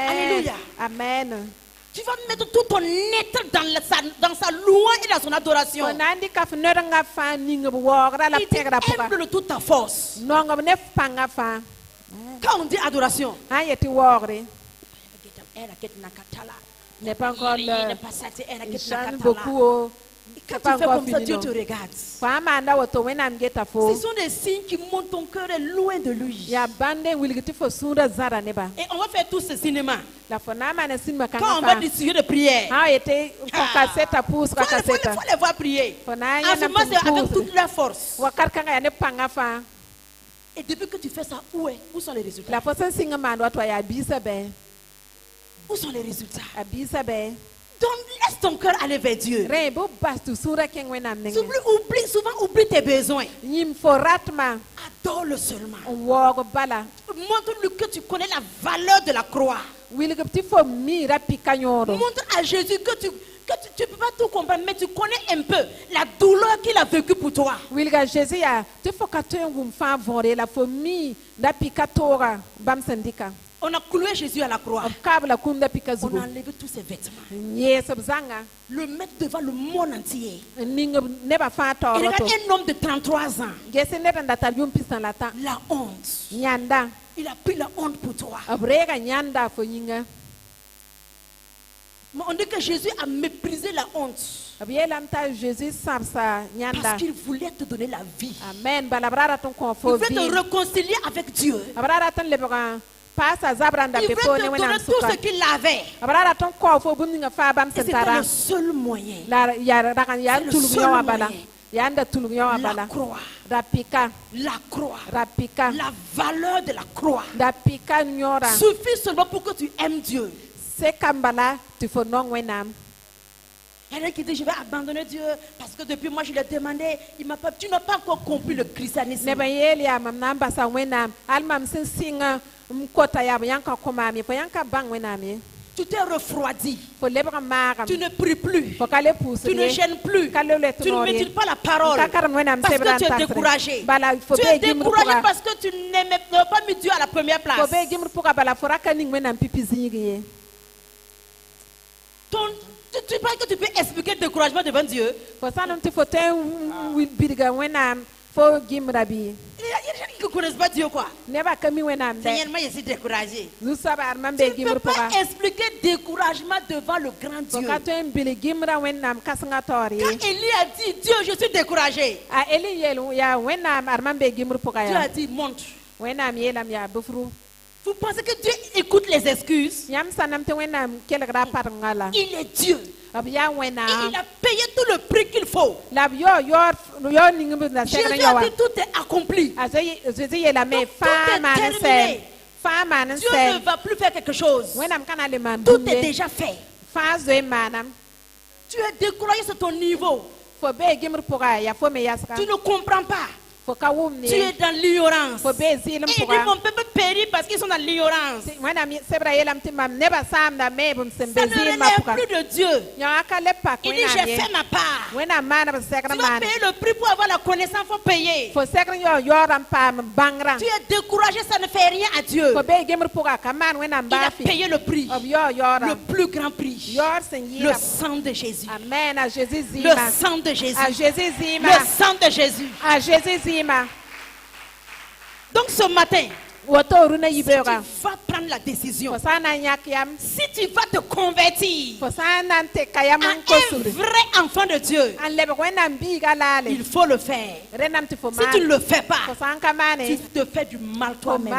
Alléluia. Amen. Tu vas mettre tout ton être dans sa louange et dans son adoration. Il t'aime de toute ta force. Quand on dit adoration, n'est pas encore il chante beaucoup. Quand tu fais comme ça, Dieu te regarde. Ce sont des signes qui montrent ton cœur est loin de lui. Et on va faire tout ce cinéma. Quand on va des sujets de prière, il faut les voir prier. En ce moment, c'est avec toute leur force. Et depuis que tu fais ça, où sont les résultats? Où sont les résultats? Donc laisse ton cœur aller vers Dieu. Souvent oublie tes besoins. Adore-le seulement. Montre-lui que tu connais la valeur de la croix. Montre à Jésus que tu ne peux pas tout comprendre, mais tu connais un peu la douleur qu'il a vécue pour toi. On a cloué Jésus à la croix. On a enlevé tous ses vêtements. Le mettre devant le monde entier. Et regarde un homme de 33 ans. La honte. Il a pris la honte pour toi. Mais on dit que Jésus a méprisé la honte. Parce qu'il voulait te donner la vie. Amen. Il voulait te réconcilier avec Dieu. Il voulait te donner tout ce qu'il avait. Et c'était le seul moyen. La croix. La croix. La valeur de la croix suffit seulement pour que tu aimes Dieu. Il y en a qui disent je vais abandonner Dieu parce que depuis moi je l'ai demandé, tu n'as pas encore compris le christianisme. Tu t'es refroidi. Tu ne pries plus. Tu ne gênes plus. Tu ne médites pas la parole parce que tu es découragé. Tu es découragé parce que tu n'as pas mis Dieu à la première place. Tu penses que tu peux expliquer le découragement devant Dieu? Il y a des gens qui ne connaissent pas Dieu, quoi. Seigneur, moi je suis découragé. Tu ne peux pas expliquer le découragement devant le grand Dieu. Quand Élie a dit Dieu, je suis découragé, Dieu a dit montre. Vous pensez que Dieu écoute les excuses? Il est Dieu. Et il a payé tout le prix qu'il faut. Jésus a dit tout est accompli. Tout est terminé. Dieu ne va plus faire quelque chose. Tout est déjà fait. Tu es découragé sur ton niveau. Tu ne comprends pas. Tu es dans l'ignorance. Et il dit mon peuple périt parce qu'ils sont dans l'ignorance. Ça ne relève plus de Dieu. Il dit j'ai fait ma part. Tu vas payer le prix pour avoir la connaissance, il faut payer. Tu es découragé, ça ne fait rien à Dieu. Il a payé le prix. Le plus grand prix. Le sang de Jésus. Amen. À Jésus. Le sang de Jésus. À Jésus. Le sang de Jésus. À Jésus. Donc ce matin, si tu vas prendre la décision, si tu vas te convertir à un vrai enfant de Dieu, il faut le faire. Si tu ne le fais pas, tu te fais du mal toi-même.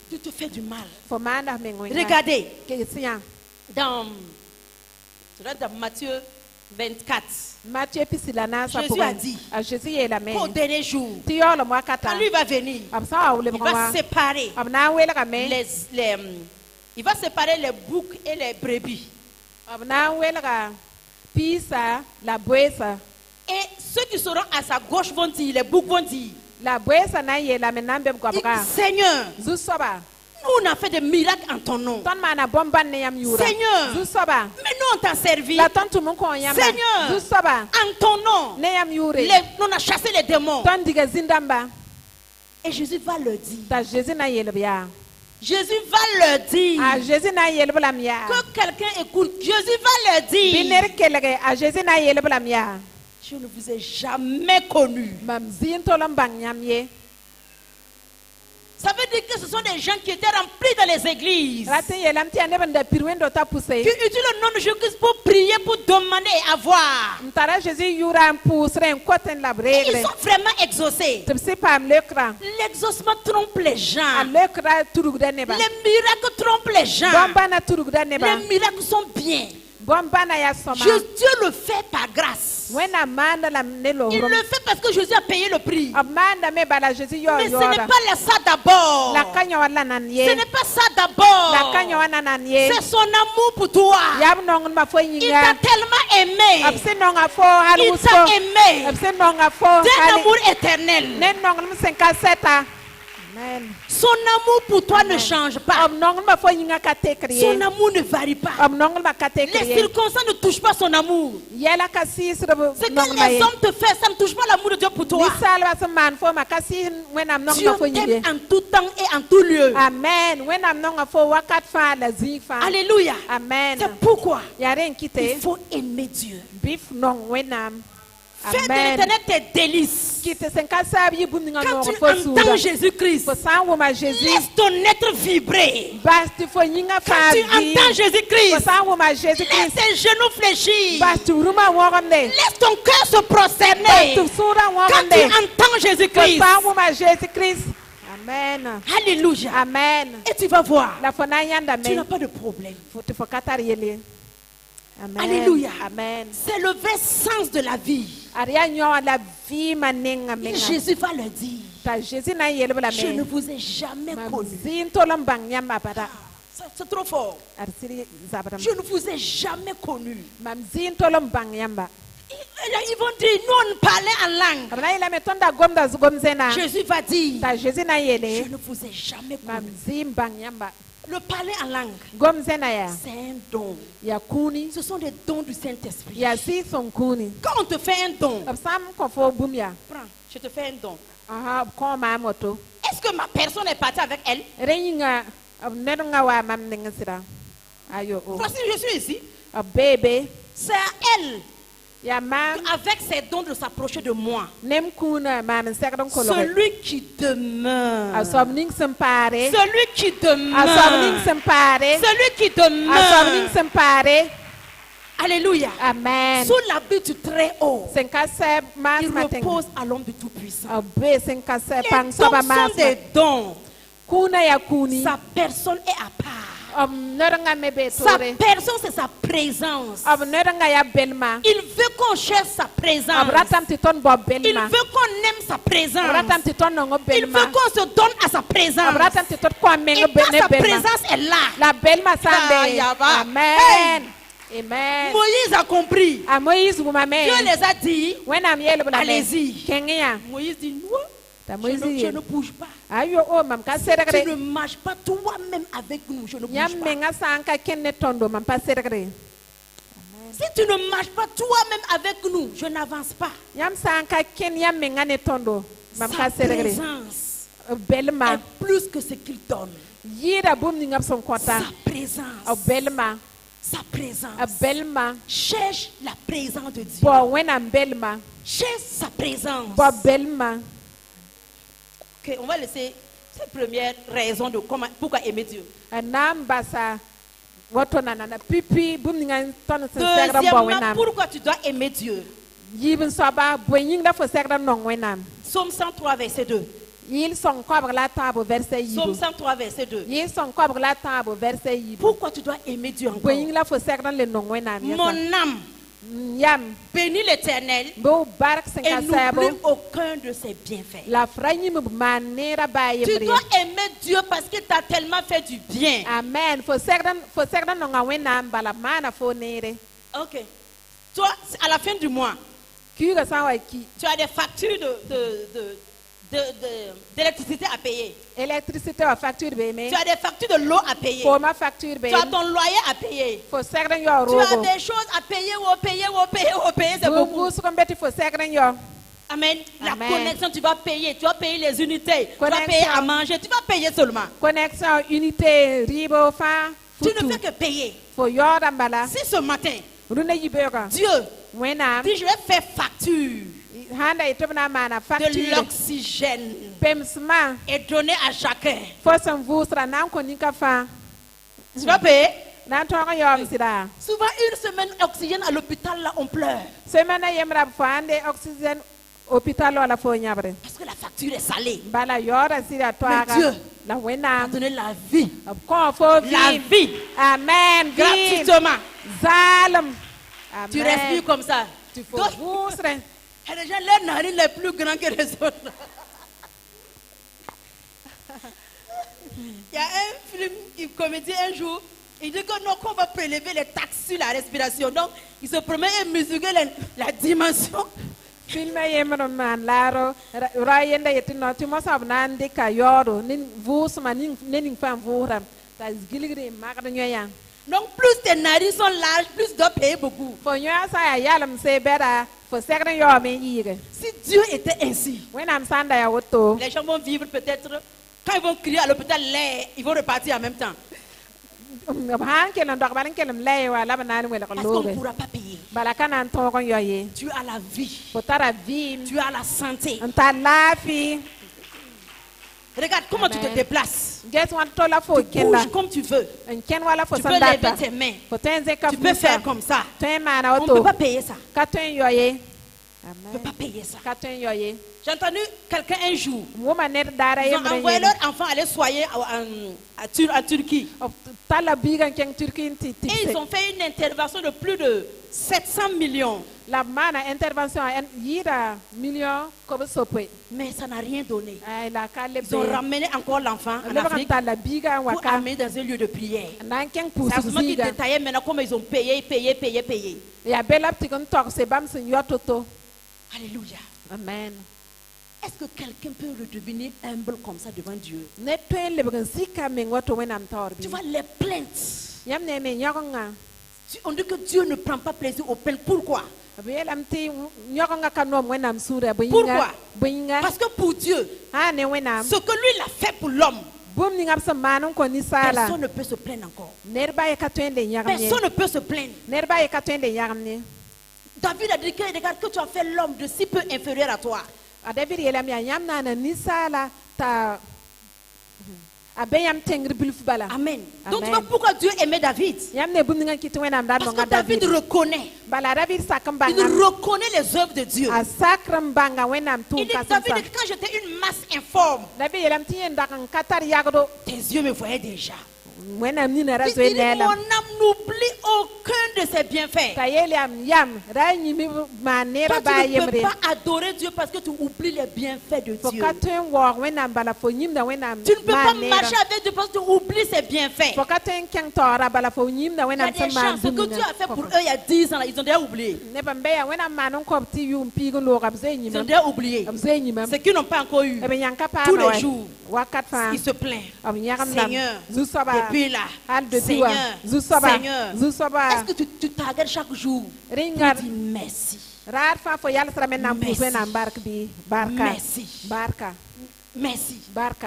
Tu te fais du mal. Regardez, dans Matthieu 24, Jésus a dit qu'au dernier jour, quand lui va venir, il va séparer les boucs et les brebis. Et ceux qui seront à sa gauche vont dire, les boucs vont dire, Seigneur, nous on a fait des miracles en ton nom. Seigneur, mais nous on t'a servi. Seigneur, en ton nom, on a chassé les démons. Et Jésus va le dire. Jésus va le dire. Que quelqu'un écoute. Jésus va le dire. Je ne vous ai jamais connu. Ça veut dire que ce sont des gens qui étaient remplis dans les églises, qui utilisent le nom de Jésus pour prier, pour demander et avoir. Et ils sont vraiment exaucés. L'exaucement trompe les gens. Les miracles trompent les gens. Les miracles sont bien. Dieu le fait par grâce. Il le fait parce que Jésus a payé le prix. Mais ce n'est pas ça d'abord. Ce n'est pas ça d'abord. C'est son amour pour toi. Il t'a tellement aimé. Il t'a aimé d'un amour éternel. Son amour pour toi ne change pas. Son amour ne varie pas. Les circonstances ne touchent pas son amour. Ce que les hommes te font, ça ne touche pas l'amour de Dieu pour toi. Dieu t'aime en tout temps et en tout lieu. Amen. Alléluia. Amen. C'est pourquoi il faut aimer Dieu. Fais de l'éternel tes délices. Quand tu entends Jésus-Christ, laisse ton être vibrer. Quand tu entends Jésus-Christ, laisse tes genoux fléchir. Laisse ton cœur se prosterner. Quand tu entends Jésus-Christ. Amen. Alléluia. Amen. Et tu vas voir, tu n'as pas de problème. Amen. Alléluia. Amen. C'est le vrai sens de la vie. Jésus va le dire. Je ne vous ai jamais connu. C'est trop fort. Je ne vous ai jamais connu. Ils vont dire, nous on parlait en langue. Jésus va dire, je ne vous ai jamais connu. Le parler en langue, c'est un don. Ce sont des dons du Saint-Esprit. Quand on te fait un don, prends, je te fais un don. Est-ce que ma personne est partie avec elle? Voici, je suis ici. C'est à elle, avec ses dons, de s'approcher de moi. Celui qui demeure. Celui qui demeure. Celui qui demeure. Alléluia. Amen. Sous l'abri du très haut, il repose à l'ombre du Tout-Puissant. Les dons sont des dons. Sa personne est à part. Sa personne, c'est sa présence. Il veut qu'on cherche sa présence. Il veut qu'on aime sa présence. Il veut qu'on se donne à sa présence. Et quand sa présence est là, Amen. Amen. Moïse a compris. Moïse Dieu les a dit, allez-y. Moïse dit, non, je ne bouge pas. Tu ne marches pas toi-même avec nous, je ne bouge pas. Si tu ne marches pas toi-même avec nous, je n'avance pas. Sa présence est plus que ce qu'il donne. Sa présence. Cherche la présence de Dieu. Cherche sa présence. Ok, on va laisser cette première raison de pourquoi aimer Dieu. Deuxièmement, pourquoi tu dois aimer Dieu. Psaume 103, verset 2. Psaume 103, verset 2. Pourquoi tu dois aimer Dieu encore? Mon âme, bénis l'Éternel et n'oublie aucun de ses bienfaits. Tu dois aimer Dieu parce qu'il t'a tellement fait du bien. Amen. Ok. Toi, à la fin du mois, tu as des factures d'électricité à payer. Tu as des factures de l'eau à payer. Tu as ton loyer à payer. Tu as des choses à payer c'est beaucoup. Amen. La connexion, tu vas payer. Tu vas payer les unités. Tu vas payer à manger. Tu vas payer seulement. Connexion, unité, ribo, tu ne fais que payer. Si ce matin, Dieu dit, je vais faire facture de l'oxygène et donner à chacun. Tu vas payer? Souvent, une semaine d'oxygène à l'hôpital, là, on pleure. Parce que la facture est salée. Mais Dieu a donné la vie. La vie. Amen. Gratuitement. Amen. Tu respires comme ça. Il y a des gens, leurs narines les plus grands que les autres. Il y a un film, une comédie un jour, il dit que non, qu'on va prélever les taxes sur la respiration. Donc, il se promet et mesurer la dimension. Donc, plus tes narines sont larges, plus tu dois payer beaucoup. Si Dieu était ainsi, les gens vont vivre peut-être, quand ils vont crier à l'hôpital, ils vont repartir en même temps. Parce qu'on ne pourra pas payer. Tu as la vie. Tu as la santé. Regarde comment tu te déplaces. Tu bouges comme tu veux. Tu peux lever tes mains. Tu peux faire comme ça. On ne peut pas payer ça. On ne peut pas payer ça. J'ai entendu quelqu'un un jour. Ils ont envoyé leur enfant aller soigner en Turquie. Et ils ont fait une intervention de plus de 700 millions. Mais ça n'a rien donné. Ils ont ramené encore l'enfant en Afrique pour amener dans un lieu de prière. C'est à ce moment qu'ils détaillaient maintenant comment ils ont payé. Alléluia. Amen. Est-ce que quelqu'un peut redevenir humble comme ça devant Dieu? Tu vois les plaintes. On dit que Dieu ne prend pas plaisir aux plaintes. Pourquoi? Pourquoi? Parce que pour Dieu, ce que lui il a fait pour l'homme, personne ne peut se plaindre encore. Personne ne peut se plaindre. David a dit que regarde que tu as fait l'homme de si peu inférieur à toi. Donc tu vois pourquoi Dieu aimait David. Parce que David reconnaît. Il reconnaît les œuvres de Dieu. Il dit, David, quand j'étais une masse informe, tes yeux me voyaient déjà. Il dit, mon âme n'oublie aucun de ses bienfaits. Toi, tu ne peux pas adorer Dieu parce que tu oublies les bienfaits de Dieu. Tu ne peux pas marcher avec Dieu parce que tu oublies ses bienfaits. Il y a des gens, ce que Dieu a fait pour eux il y a 10 ans, ils ont déjà oublié. Ils ont déjà oublié. Ce qu'ils n'ont pas encore eu. Tous les jours, ils se plaignent. Seigneur, depuis là, Seigneur, est-ce que tu t'arrêtes chaque jour pour dire merci? Merci.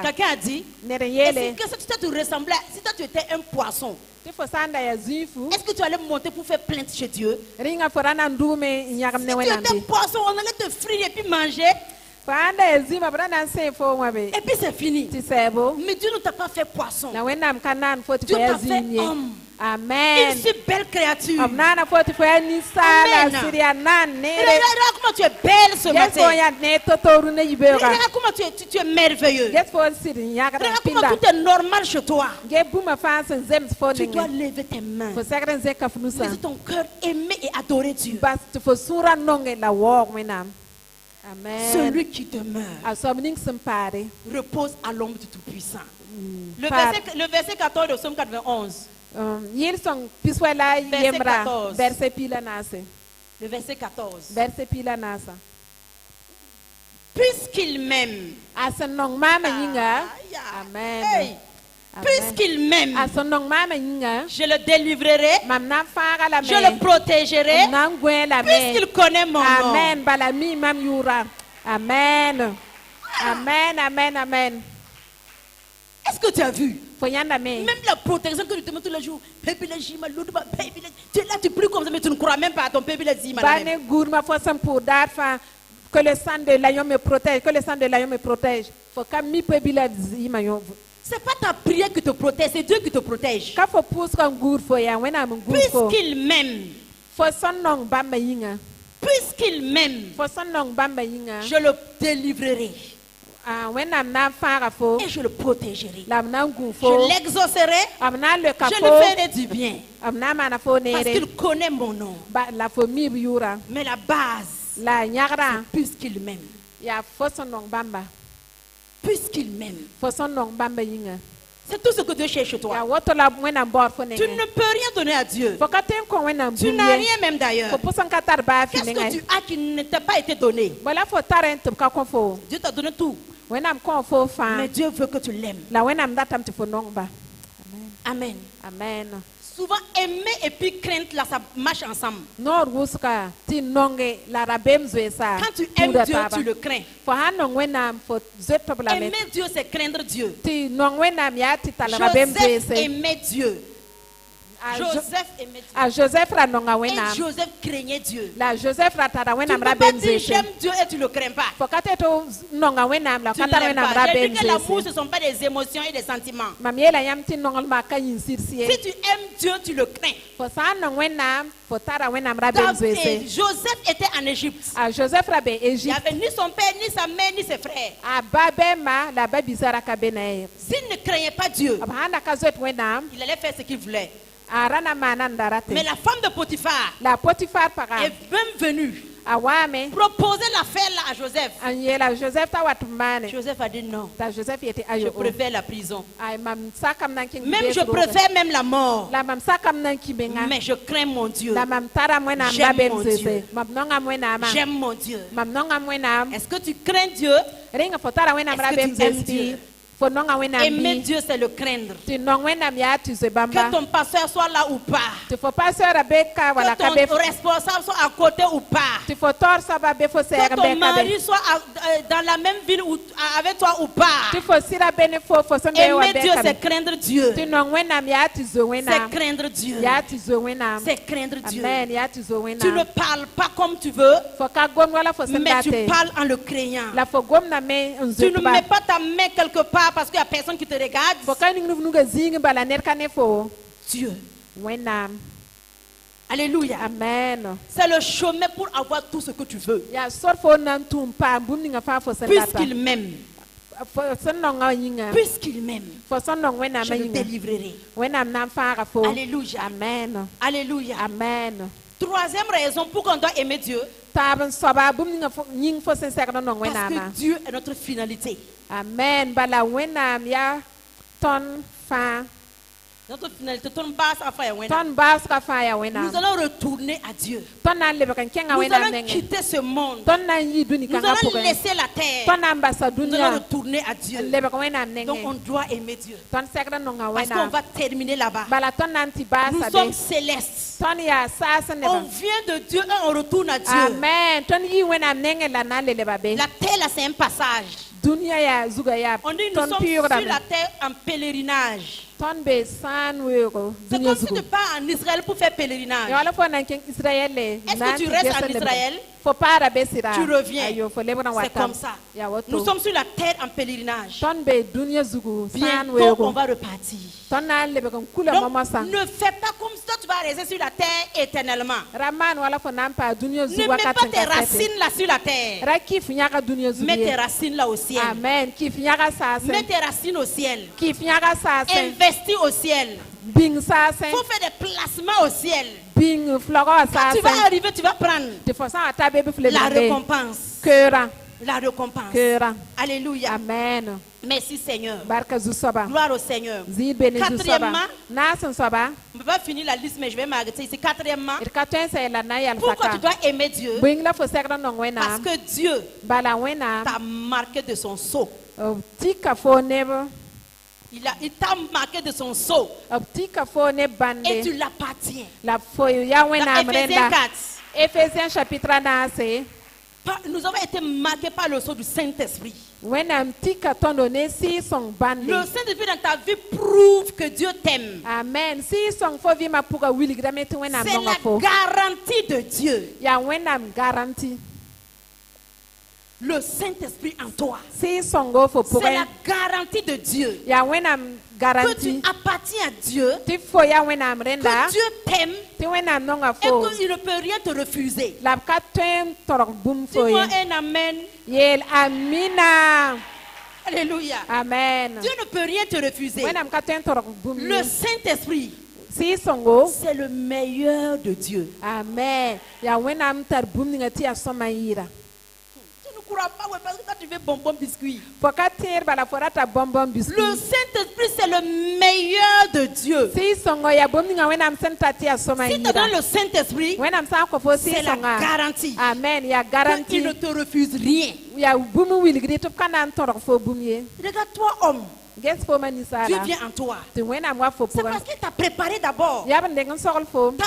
Quelqu'un a dit, si toi tu ressemblais, si toi tu étais un poisson, est-ce que tu allais monter pour faire plainte chez Dieu? Si tu étais poisson, on allait te frire et puis manger. Et puis c'est fini. Mais Dieu ne t'a pas fait poisson. Dieu t'a fait homme. Amen. Une si belle créature. Amen. Regarde comment tu es belle ce matin. Regarde comment tu es merveilleux. Regarde comment tout est normal chez toi. Tu dois lever tes mains. Laisser ton cœur aimer et adorer Dieu. Amen. Celui qui demeure repose à l'ombre du Tout-Puissant. Le verset 14 de Psaume 91. Le verset 14. Puisqu'il m'aime. Amen. Hey. Puisqu'il m'aime, je le délivrerai, je le protégerai, puisqu'il connaît mon nom. Amen. Amen. Amen. Est-ce que tu as vu? Même la protection que tu demandes tous les jours. Tu es là, tu pries comme ça, mais tu ne crois même pas à ton bébé. Que le sang de l'agneau me protège, que le sang de l'agneau me protège. C'est pas ta prière qui te protège, c'est Dieu qui te protège. Puisqu'il m'aime, je le délivrerai. Et je le protégerai. Je l'exaucerai. Je le ferai du bien. Parce qu'il connaît mon nom. Mais la base, puisqu'il m'aime. Puisqu'il m'aime. C'est tout ce que Dieu cherche chez toi. Tu ne peux rien donner à Dieu. Tu n'as rien même d'ailleurs. Qu'est-ce que tu as qui ne t'a pas été donné? Dieu t'a donné tout. Mais Dieu veut que tu l'aimes. Amen. Amen. Souvent, aimer et puis crainte, là, ça marche ensemble. Quand tu aimes Dieu, tu le crains. Aimer Dieu, c'est craindre Dieu. Joseph aimait Dieu. Joseph aimait Dieu. Et Joseph craignait Dieu. Tu ne peux pas dire j'aime Dieu et tu ne le crains pas. Tu ne l'aimes pas. J'ai dit que l'amour, ce ne sont pas des émotions et des sentiments. Si tu aimes Dieu, tu le crains. Joseph était en Égypte. Il n'y avait ni son père, ni sa mère, ni ses frères. S'il ne craignait pas Dieu, il allait faire ce qu'il voulait. Mais la femme de Potiphar est même venue proposer l'affaire là à Joseph. Joseph a dit non. Je préfère la prison. Même je préfère même la mort. Mais je crains mon Dieu. J'aime mon Dieu. J'aime mon Dieu. Est-ce que tu crains Dieu? Est-ce que tu aimes Dieu? Aimer Dieu, c'est le craindre. Que ton pasteur soit là ou pas. Que ton responsable soit à côté ou pas. Que ton mari soit dans la même ville avec toi ou pas. Aimer Dieu, c'est craindre Dieu. C'est craindre Dieu. C'est craindre Dieu. Tu ne parles pas comme tu veux, mais tu parles en le craignant. Tu ne mets pas ta main quelque part parce qu'il n'y a personne qui te regarde. Dieu. Alléluia. Amen. C'est le chemin pour avoir tout ce que tu veux. Puisqu'il m'aime, Puisqu'il m'aime, je le délivrerai. Alléluia. Amen. Alléluia. Amen. Troisième raison pour qu'on doit aimer Dieu, parce que Dieu est notre finalité. Amen. Notre finalité, ton bas à faire. Nous allons retourner à Dieu. Nous allons quitter ce monde. Nous allons laisser la terre. Nous allons retourner à Dieu. Donc on doit aimer Dieu. Parce qu'on va terminer là-bas. Nous sommes célestes. On vient de Dieu et on retourne à Dieu. Amen. La terre là, c'est un passage. On dit nous sommes sur la terre en pèlerinage. C'est comme si tu pars en Israël pour faire pèlerinage. Est-ce que tu restes en Israël? Tu reviens. C'est comme ça. Nous sommes sur la terre en pèlerinage. Bientôt on va repartir. Donc, ne fais pas comme ça, tu vas rester sur la terre éternellement. Ne mets pas tes racines là sur la terre. Mets tes racines là au ciel. Amen. Mets tes racines au ciel. Investis au ciel. Il faut faire des placements au ciel. Quand tu vas arriver, tu vas prendre la récompense. La récompense. Alléluia. Amen. Merci Seigneur. Gloire au Seigneur. Quatrièmement, on ne peut pas finir la liste, mais je vais m'arrêter ici. Quatrièmement, pourquoi tu dois aimer Dieu? Parce que Dieu t'a marqué de son sceau. Il t'a marqué de son sceau. Et tu l'appartiens. Dans Éphésiens 4. Éphésiens chapitre 9. Nous avons été marqués par le sceau du Saint-Esprit. Le Saint-Esprit dans ta vie prouve que Dieu t'aime. Amen. C'est la garantie de Dieu. Le Saint-Esprit en toi. C'est la garantie de Dieu. Que tu appartiens à Dieu. Que Dieu t'aime. Et qu'il ne peut rien te refuser. Dis-moi un amen. Alléluia. Amen. Dieu ne peut rien te refuser. Le Saint-Esprit, c'est le meilleur de Dieu. Amen. Tu ne crois pas, parce que quand tu veux bonbon biscuit. Le Saint-Esprit, c'est le meilleur de Dieu. Si tu donnes le Saint-Esprit, c'est la garantie. Amen. Il ne te refuse rien. Regarde-toi, homme. Dieu vient en toi. C'est parce qu'il t'a préparé d'abord. T'a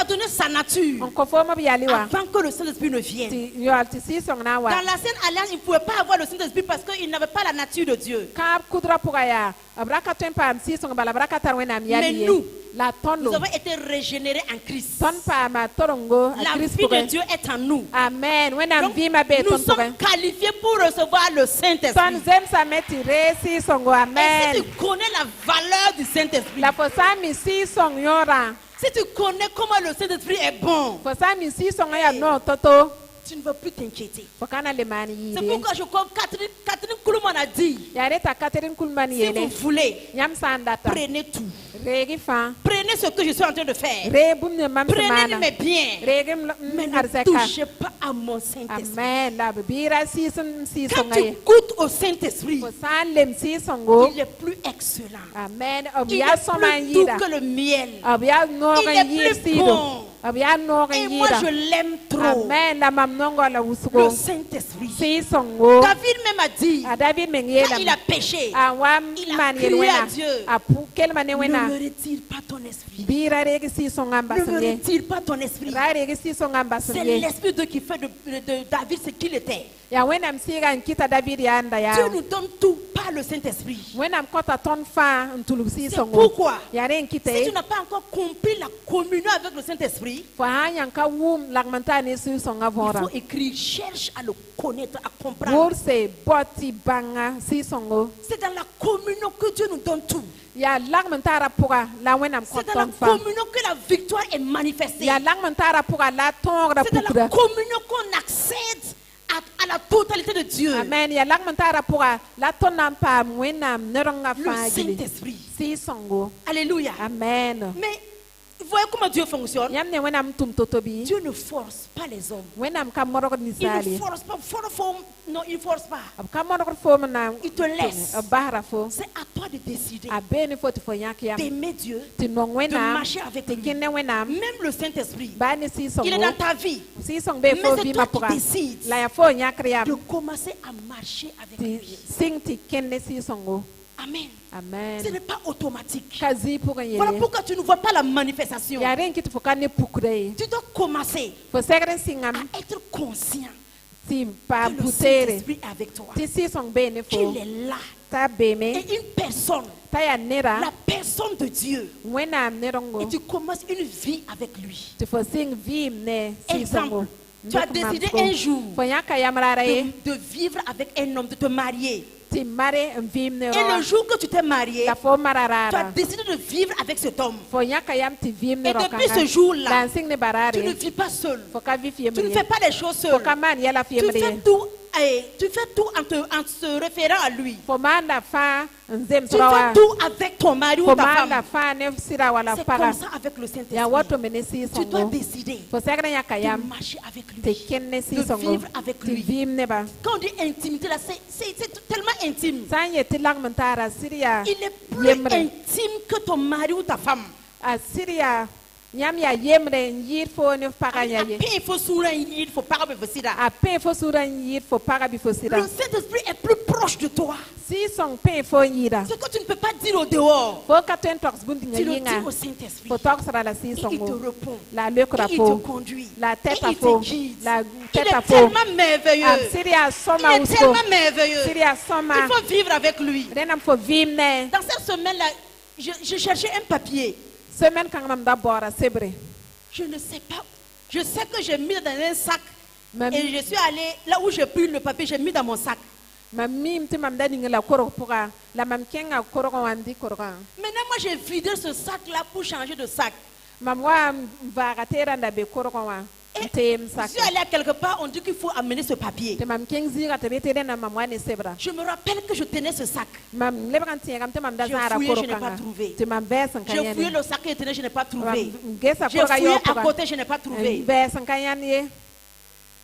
donné sa nature avant que le Saint-Esprit ne vienne. Dans l'ancienne alliance, il ne pouvait pas avoir le Saint-Esprit parce qu'il n'avait pas la nature de Dieu. Mais nous avons été régénérés en Christ. La vie de Dieu est en nous. Amen. Donc, nous sommes qualifiés pour recevoir le Saint-Esprit. Et si tu connais la valeur du Saint-Esprit, si tu connais comment le Saint-Esprit est bon, tu ne veux plus t'inquiéter. C'est pourquoi je crois que Catherine Koulman a dit, si vous voulez, prenez tout. Prenez ce que je suis en train de faire. Prenez mes biens. Mais ne touchez pas à mon Saint-Esprit. Quand tu goûtes au Saint-Esprit, il est plus excellent. Il est plus doux que le miel. Il est plus bon. Et moi je l'aime trop. Le Saint-Esprit. David même a dit, quand il a péché, il a crié à Dieu, ne me retire pas ton esprit. Ne me retire pas ton esprit. C'est l'esprit de qui fait de David ce qu'il était. Dieu nous donne tout par le Saint-Esprit. C'est pourquoi, si tu n'as pas encore compris la communion avec le Saint-Esprit, il faut écrire, cherche à le connaître, à comprendre. C'est dans la communion que Dieu nous donne tout. C'est dans la communion que la victoire est manifestée. C'est dans la communion qu'on accède à à la totalité de Dieu. Amen. Ya lak mantara pura la tonam pa mwenam neronga Le fa gili. Saint-Esprit. Si songo. Alléluia. Amen. Mais vous voyez comment Dieu fonctionne? Yam ne wenam tum totobi. Dieu ne force pas les hommes. Wenam kam morok ni Il ne sali. force pas. Non, il ne force pas. Kam morok fo manam. Il te laisse. Bahra fo. C'est à toi de décider Abeni fo tifo yak yam. d'aimer Dieu, Ti nong de wenam. marcher avec lui. Tikine wenam. Même le Saint-Esprit, Bani si songo. il est dans ta vie. Si song be Mais fo c'est bi toi mapura. qui décides La ya fo yak de yam. commencer à marcher avec Ti lui. sing ti kenne si songo. Amen. Amen. Ce n'est pas automatique. Kazi pour Voilà yele. pourquoi tu ne vois pas la manifestation. Ya ren kiti fo kane pukre. Tu dois commencer Fo segren singam à être conscient ti pa que le butere. Saint-Esprit est avec toi. Ti si song be ne fo. Qu'il est là. Ta beme. Et une personne, Ta ya nera. la personne de Dieu. Wenam nerongo. Et tu commences une vie avec lui. Tu fo sing vim ne si Exemple, songo. tu as décidé un jour Fo yaka yamrara ye. de vivre avec un homme, de te marier. Ti mare vim ne Et ro. le jour que tu t'es marié, La fo tu as mararara. décidé de vivre avec cet homme. Fo yaka yam ti vim ne Et ro. depuis ce jour-là, La sing ne tu ne barare. vis pas seul. Fo ka vi Tu ne fiemre. fais pas les choses Fo seul. ka man yala Tu fais fiemre. tout en se référant à lui. Fo manda fa nzem Tu trawa. fais tout avec ton mari ou Fo ta manda femme. fa ne sira wala C'est para. comme ça avec le Ya Saint-Esprit. wato mene si Tu dois songo. décider Fo segren yaka de yam. marcher avec Te lui. kenne si De songo. vivre avec Ti lui. vim ne ba. Quand on dit intimité, là, c'est tellement intime. Sanye ti lag mentara siria. Il est plus Yemre. intime que ton mari ou ta femme. A siria. Nyam ya yemre yir fo ne paga ya ye. Il faut sourire, il faut pas revenir. A pe fo sura yir fo paga bi fo sira. Le Saint-Esprit est plus proche de toi. Si song pe fo yira. Ce que tu ne peux pas dire au dehors, Fo ka ten tox bundi tu le dis yinga. au Saint-Esprit. Fo tox ra la si Et il te songo. répond. La le Et kra il fo. te conduit. La Et tête à il faux. te guide. La Il tête à est faux. tellement merveilleux. A siria Il soma est usko. tellement merveilleux. Siria soma. Il faut vivre avec lui. Renam fo vimne. Dans cette semaine-là, je cherchais un papier. Semaine quand mam d'abord sebre. Je ne sais pas. Je sais que j'ai mis dans un sac. Mam Et je suis allée là où j'ai pris le papier, j'ai mis dans mon sac. mam mim ti mam dani ngala koro pura. La mam kenga koro wandi koro. Maintenant, moi, j'ai vidé ce sac-là pour changer de sac. Mam wa vagatera ndabe koro wa. Tem Je sak. suis allée à quelque part, on dit qu'il faut amener ce papier. Te mam keng zira te bete na mam wane sebra. Je me rappelle que je tenais ce sac. Mam lebran ti ngam te mam da J'ai zara fouillé, koro je n'ai pas kanga. trouvé. Te mam besan J'ai fouillé kanyani. le sac que je tenais, je n'ai pas trouvé. Gesa J'ai koro fouillé yo à koro. côté, je n'ai pas trouvé. Besan kanyani.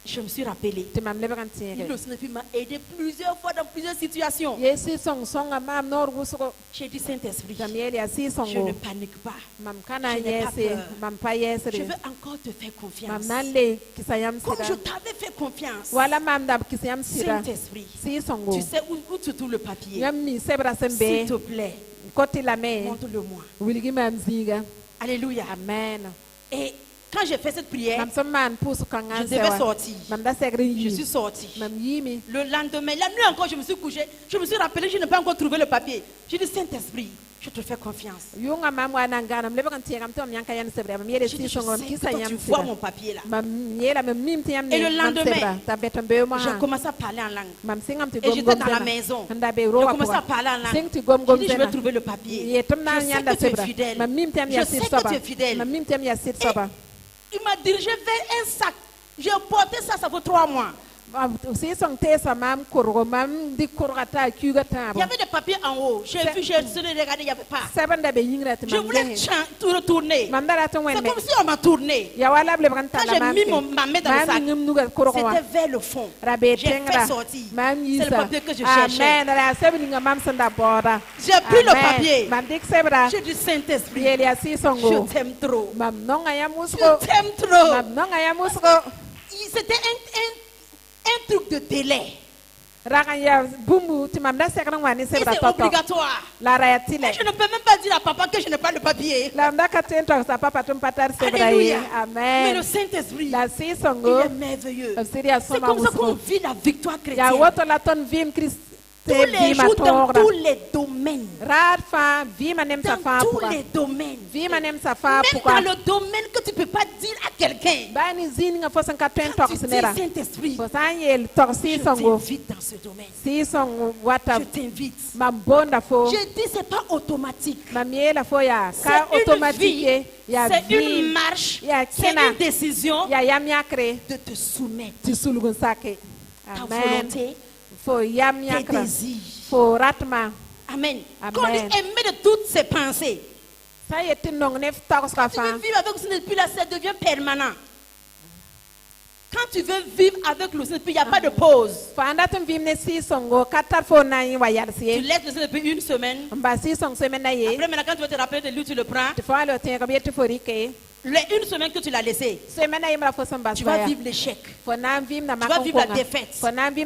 Je me suis rappelé. Te mam lebran ti. Le Saint-Esprit m'a aidé plusieurs fois dans plusieurs situations. Yesi song song mam nor gusko. J'ai dit Saint-Esprit, Jamieli asi je songo. ne panique pas. Mam kana Je n'ai pas yesi. peur. Mam pa yesi. Je veux encore te faire Mam confiance. nalle kisayam Comme je sira. t'avais fait confiance. Wala mam dab kisayam sira. Saint-Esprit, Si songo. tu sais où tu trouves le papier. Yam mi sebra S'il sembe. te plaît, Koti la me. montre-le-moi. Wilgi mam zinga. Alléluia. Amen. Et quand j'ai fait cette prière, Mam somman pusu je kangan devais sewa. sortir. Mam da segri Je suis yi. sortie. Mam yimi. Le lendemain, la nuit encore, je me suis couchée. Je me suis rappelé, je n'ai pas encore trouvé le papier. J'ai dit, Saint-Esprit, je te fais confiance. Yunga mam wana nganam lebe kan tiegam tom yanka yan sebra. Mam yele J'ai dit, si je songon sais que kisa toi, tu yam vois sira. mon papier là. Mam yela mam mim ti yam Et le ne mam lendemain, sebra. Ta beton be ma. J'ai commencé à parler en langue. Mam singam ti Et gom j'étais gom dans la zena. maison. Handa be J'ai roa commencé à kwa. parler en langue. Sing ti gom J'ai gom dit, je vais zena. trouver le papier. Ye tom na Je sais nyanda que tu es sebra. fidèle. Mam mim ti yam Je ya sais sit que soba. tu es fidèle. Mam mim ti yam ya sit soba. Il m'a dirigé vers un sac. J'ai porté ça, ça fait 3 mois. Si song te sa mam kurgo mam di kurgata kyuga Il y tabo. avait des papiers en haut. J'ai vu, j'ai regardé, il n'y avait pas. Seven da be yingra te Je mam voulais jehe. retourner. Mam da la ton C'est wen me. comme si on m'a tourné. Ya wala ble branta Quand la j'ai mam. mis ma main dans le sac, ngum nuga kurgo wa. c'était vers le fond. Rabe J'ai tengra. fait sortir. Mam C'est le yisa. papier que je cherchais. Amen. La seven nga mam sanda bora. J'ai pris le papier. Mam dik sebra. J'ai dit, Saint-Esprit, Yeli asi songo. je t'aime trop. Mam nonga ya musko. Je t'aime trop. Mam nonga ya musko. C'était un truc de délai. Raga ya bumbu ti mam da sekran wani Et sebra c'est toto. obligatoire. La raya Et tile. je ne peux même pas dire à papa que je n'ai pas le papier. La mda tento sa papa tum patar sebra yi. Alléluia. Mais Amen. le Saint-Esprit, La si il songo. est merveilleux. Siria C'est soma comme ça qu'on musko. vit la victoire Ya chrétienne. woto la ton vim Christ. Tous les jours, dans tous les domaines. Rad fa vima nem sa Dans fa tous puka. les domaines. Vima nem sa fa Même puka. dans le domaine que tu ne peux pas dire à quelqu'un. Bani zini nga fosan ka twen Quand tok tu dis snera. Saint-Esprit, Fosan yel tok si je songo. t'invite dans ce domaine. Si songo wata Je t'invite. mam bonda fo. Je dis, ce n'est pas automatique. Mam yela fo ya C'est ka une automatique vie. ya C'est une vie. marche. Ya C'est kena. une décision Ya yam yakre de te soumettre. ti sulgun sake. ta volonté, tes désirs. Amen. Quand on dit aimer de toutes ses pensées, quand tu veux vivre avec le Seigneur, puis là, ça devient permanent. Quand tu veux vivre avec le Seigneur, puis il n'y a pas de pause. Tu laisses le Seigneur depuis une semaine. Après, maintenant, quand tu veux te rappeler de lui, tu le prends. Une semaine que tu l'as laissé, tu vas vivre l'échec. Tu vas vivre la défaite. Tes ennemis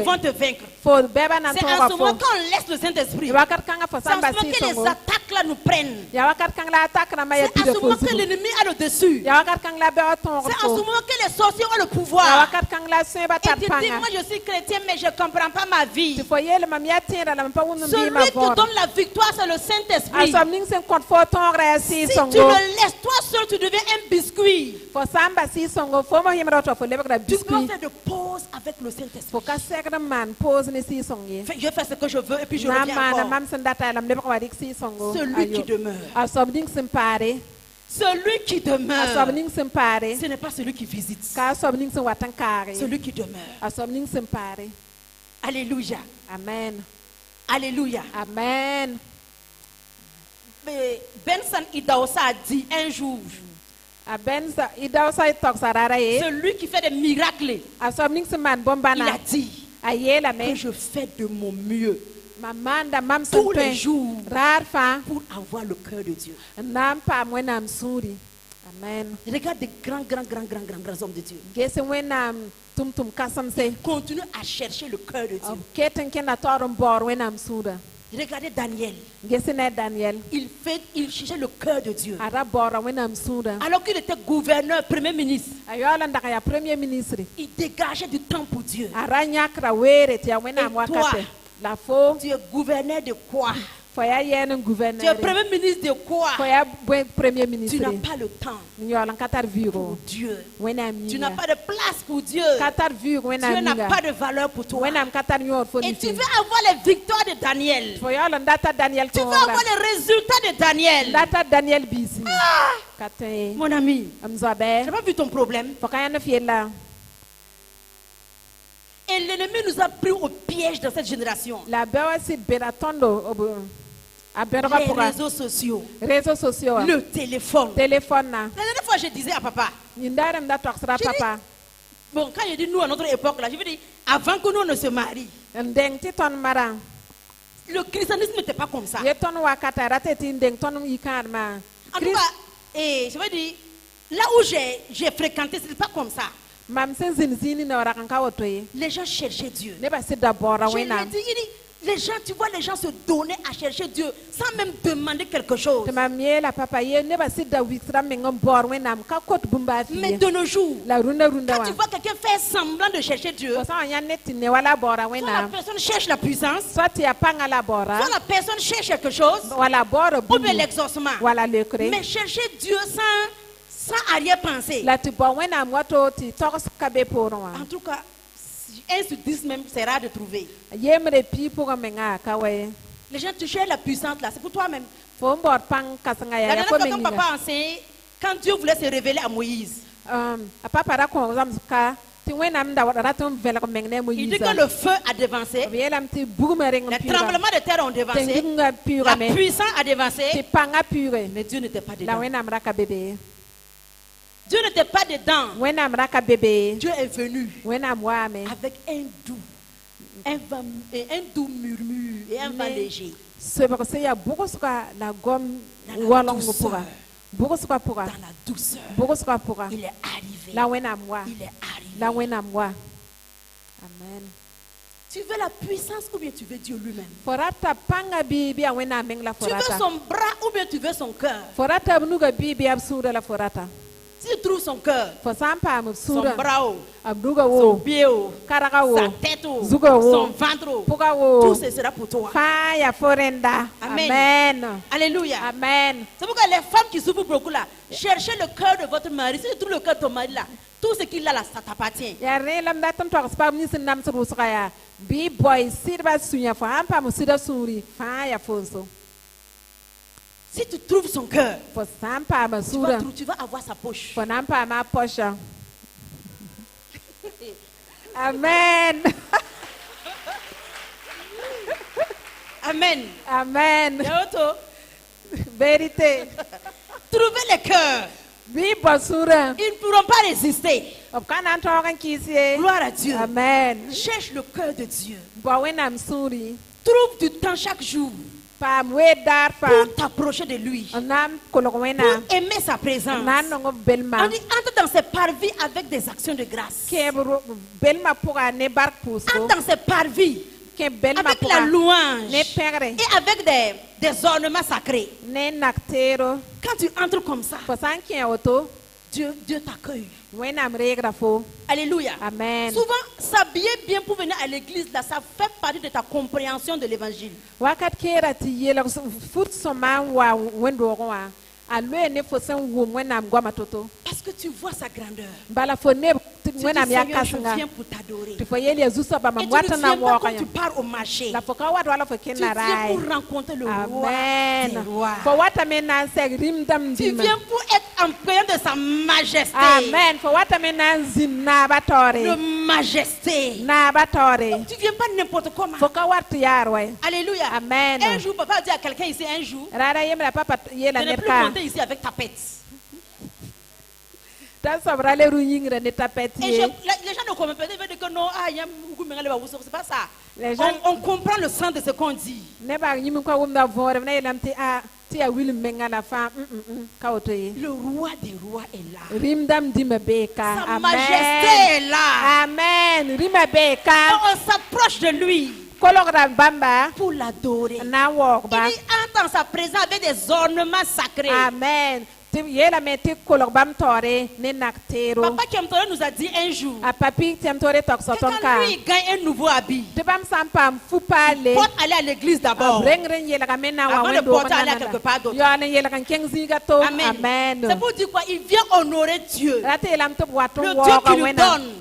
vont te vaincre. C'est en ce moment qu'on laisse le Saint-Esprit. C'est en ce moment que les attaques là nous prennent. C'est en ce moment que l'ennemi a le dessus. C'est en ce moment que les sorciers ont le pouvoir. Et tu dis, moi je suis chrétien mais je ne comprends pas ma vie. Celui qui donne la victoire, c'est le Saint-Esprit. Si tu le laisses toi seul, tu deviens un biscuit. Tu dois faire de pause avec le Saint-Esprit. Je vais faire ce que je veux et puis je reviens encore. Celui qui demeure. Celui qui demeure. Ce n'est pas celui qui visite. Celui qui demeure. Alléluia. Amen. Alléluia. Amen. Benson Idaosa a dit un jour, celui qui fait des miracles, il a dit que je fais de mon mieux tous les jours pour avoir le cœur de Dieu. Amen. Regarde des grands hommes de Dieu. Continue à chercher le cœur de Dieu. Regardez Daniel. Il cherchait le cœur de Dieu. Alors qu'il était gouverneur, premier ministre, il dégageait du temps pour Dieu. Et toi, tu es gouverneur de quoi? Tu es premier ministre de quoi? Tu n'as pas le temps pour Dieu. Tu n'as pas de place pour Dieu. Dieu n'a pas de valeur pour toi. Et tu veux avoir les victoires de Daniel. Tu veux avoir les résultats de Daniel. Mon ami, je n'ai pas vu ton problème. Et l'ennemi nous a pris au piège dans cette génération. Les réseaux sociaux. Le téléphone. La dernière fois, je disais à papa. Bon, quand je dis nous à notre époque, là, je veux dire, avant que nous ne se marient, le christianisme n'était pas comme ça. En tout cas, je veux dire, là où j'ai fréquenté, ce n'était pas comme ça. Les gens cherchaient Dieu. Les gens, tu vois, les gens se donner à chercher Dieu sans même demander quelque chose. Mais de nos jours, quand tu vois quelqu'un faire semblant de chercher Dieu, soit la personne cherche la puissance, soit la personne cherche quelque chose, ou bien l'exaucement. Mais chercher Dieu sans arrière-pensée. En tout cas, 1 sur 10 même, c'est rare de trouver. Les gens, tu cherches la puissance là, c'est pour toi-même. La dernière fois, quand papa enseignait, quand Dieu voulait se révéler à Moïse, il dit que le feu a dévancé, les tremblements de terre ont dévancé, la puissance a dévancé, mais Dieu n'était pas dedans. Dieu n'était pas dedans. Dieu est venu avec un doux murmure et un vent léger. Dans la douceur, il est arrivé. Il est arrivé. Amen. Tu veux la puissance ou bien tu veux Dieu lui-même? Tu veux son bras ou bien tu veux son cœur? Si tu trouves son cœur, son bras, son pied, sa tête, son ventre, tout ce sera pour toi. Amen. Alléluia. Amen. C'est pourquoi les femmes qui souffrent beaucoup là, cherchez le cœur de votre mari. Si tu trouves le cœur de ton mari là, tout ce qu'il a là, ça t'appartient. Si tu trouves son cœur, tu vas avoir sa poche. Amen. Amen. Amen. Yaoto. Vérité. Trouvez le cœur. Oui, bonsoir. Ils ne pourront pas résister. Gloire à Dieu. Amen. Cherche le cœur de Dieu. Trouve du temps chaque jour pour t'approcher de lui. Pour aimer sa présence. On dit entre dans ses parvis avec des actions de grâce. Entre dans ses parvis avec la louange et avec des ornements sacrés. Quand tu entres comme ça, Dieu t'accueille. Alléluia. Amen. Souvent, s'habiller bien pour venir à l'église, là, ça fait partie de ta compréhension de l'évangile. Parce que tu vois sa grandeur. Tu dis, Seigneur, je viens pour t'adorer. Et tu ne viens pas quand tu pars au marché. Tu viens pour rencontrer le roi des rois. Tu viens pour être en présence de sa majesté. Amen. Le majesté. Tu ne viens pas n'importe comment. Alléluia. Amen. Un jour, papa a dit à quelqu'un ici, un jour, tu ne peux plus monter ici avec ta pète. Et les gens ne comprennent pas, ils veulent dire que non, c'est pas ça. On comprend le sens de ce qu'on dit. Le roi des rois est là. Sa majesté est là. Amen. On s'approche de lui pour l'adorer. Il entre en sa présence avec des ornements sacrés. Amen. Papa Kiamtore nous a dit un jour que quand lui gagne un nouveau habit, il porte aller à l'église d'abord avant de porter aller à quelque part d'autre. Amen. C'est pour dire quoi? Il vient honorer Dieu. Le Dieu qui lui donne.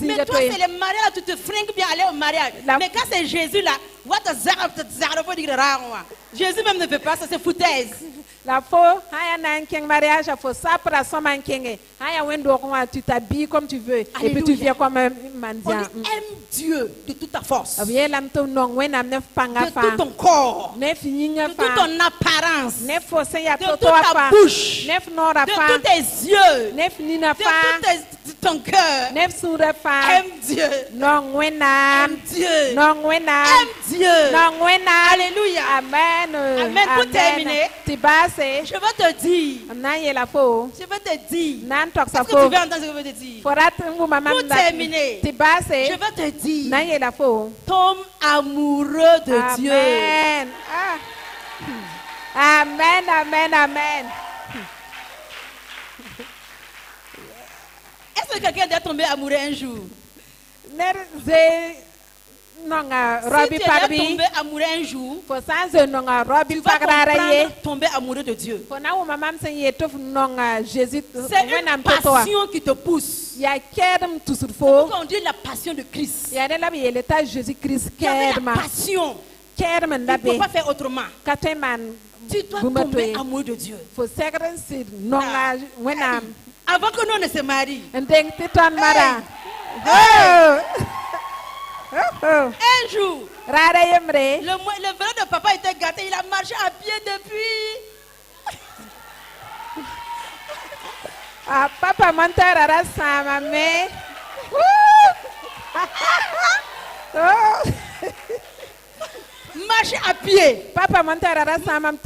Mais toi, c'est le mariage, tu te fringues bien aller au mariage. Mais quand c'est Jésus là, Jésus même ne veut pas ça, c'est foutaise. La faux, mariage, faut ça pour la somme en kenge. Tu t'habilles comme tu veux. Et puis tu viens comme un mendiant. Aime Dieu de toute ta force. De tout ton corps. De toute ton apparence. De toute ta bouche. De tous tes yeux. De tout ton cœur. Aime Dieu. Aime Dieu. Aime Dieu. Alléluia. Amen. Amen. Pour terminer, je vais te dire. Je vais te dire. Est-ce que tu veux entendre ce que je veux te dire? Pour terminer, je vais te dire. Tombe amoureux de Dieu. Amen. Amen. Amen. Est-ce que quelqu'un doit tomber amoureux un jour? Si tu es tombé amoureux un jour, tu vas comprendre tomber amoureux de Dieu. C'est une passion qui te pousse. C'est pourquoi on dit la passion de Christ. Il y avait la passion. Il ne faut pas faire autrement. Tu dois tomber amoureux de Dieu. Avant que nous ne se marient. Un jour, le vélo de papa était gâté, il a marché à pied depuis. Papa Montara Samame. Marcher à pied. Papa Montara Samam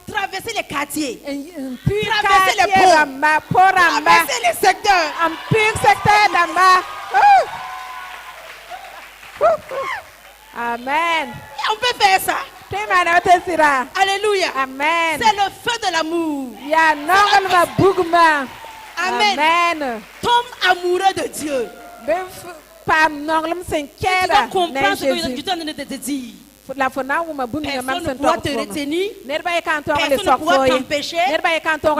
traverser les quartiers. Traverser les ponts. Traverser les secteurs. Amen. Et on peut faire ça. Alléluia. Amen. C'est le feu de l'amour. Amen. Tombe amoureux de Dieu. Tu vas comprendre ce que je suis en train de te dire. Personne ne pourra te retenir, personne ne pourra t'empêcher,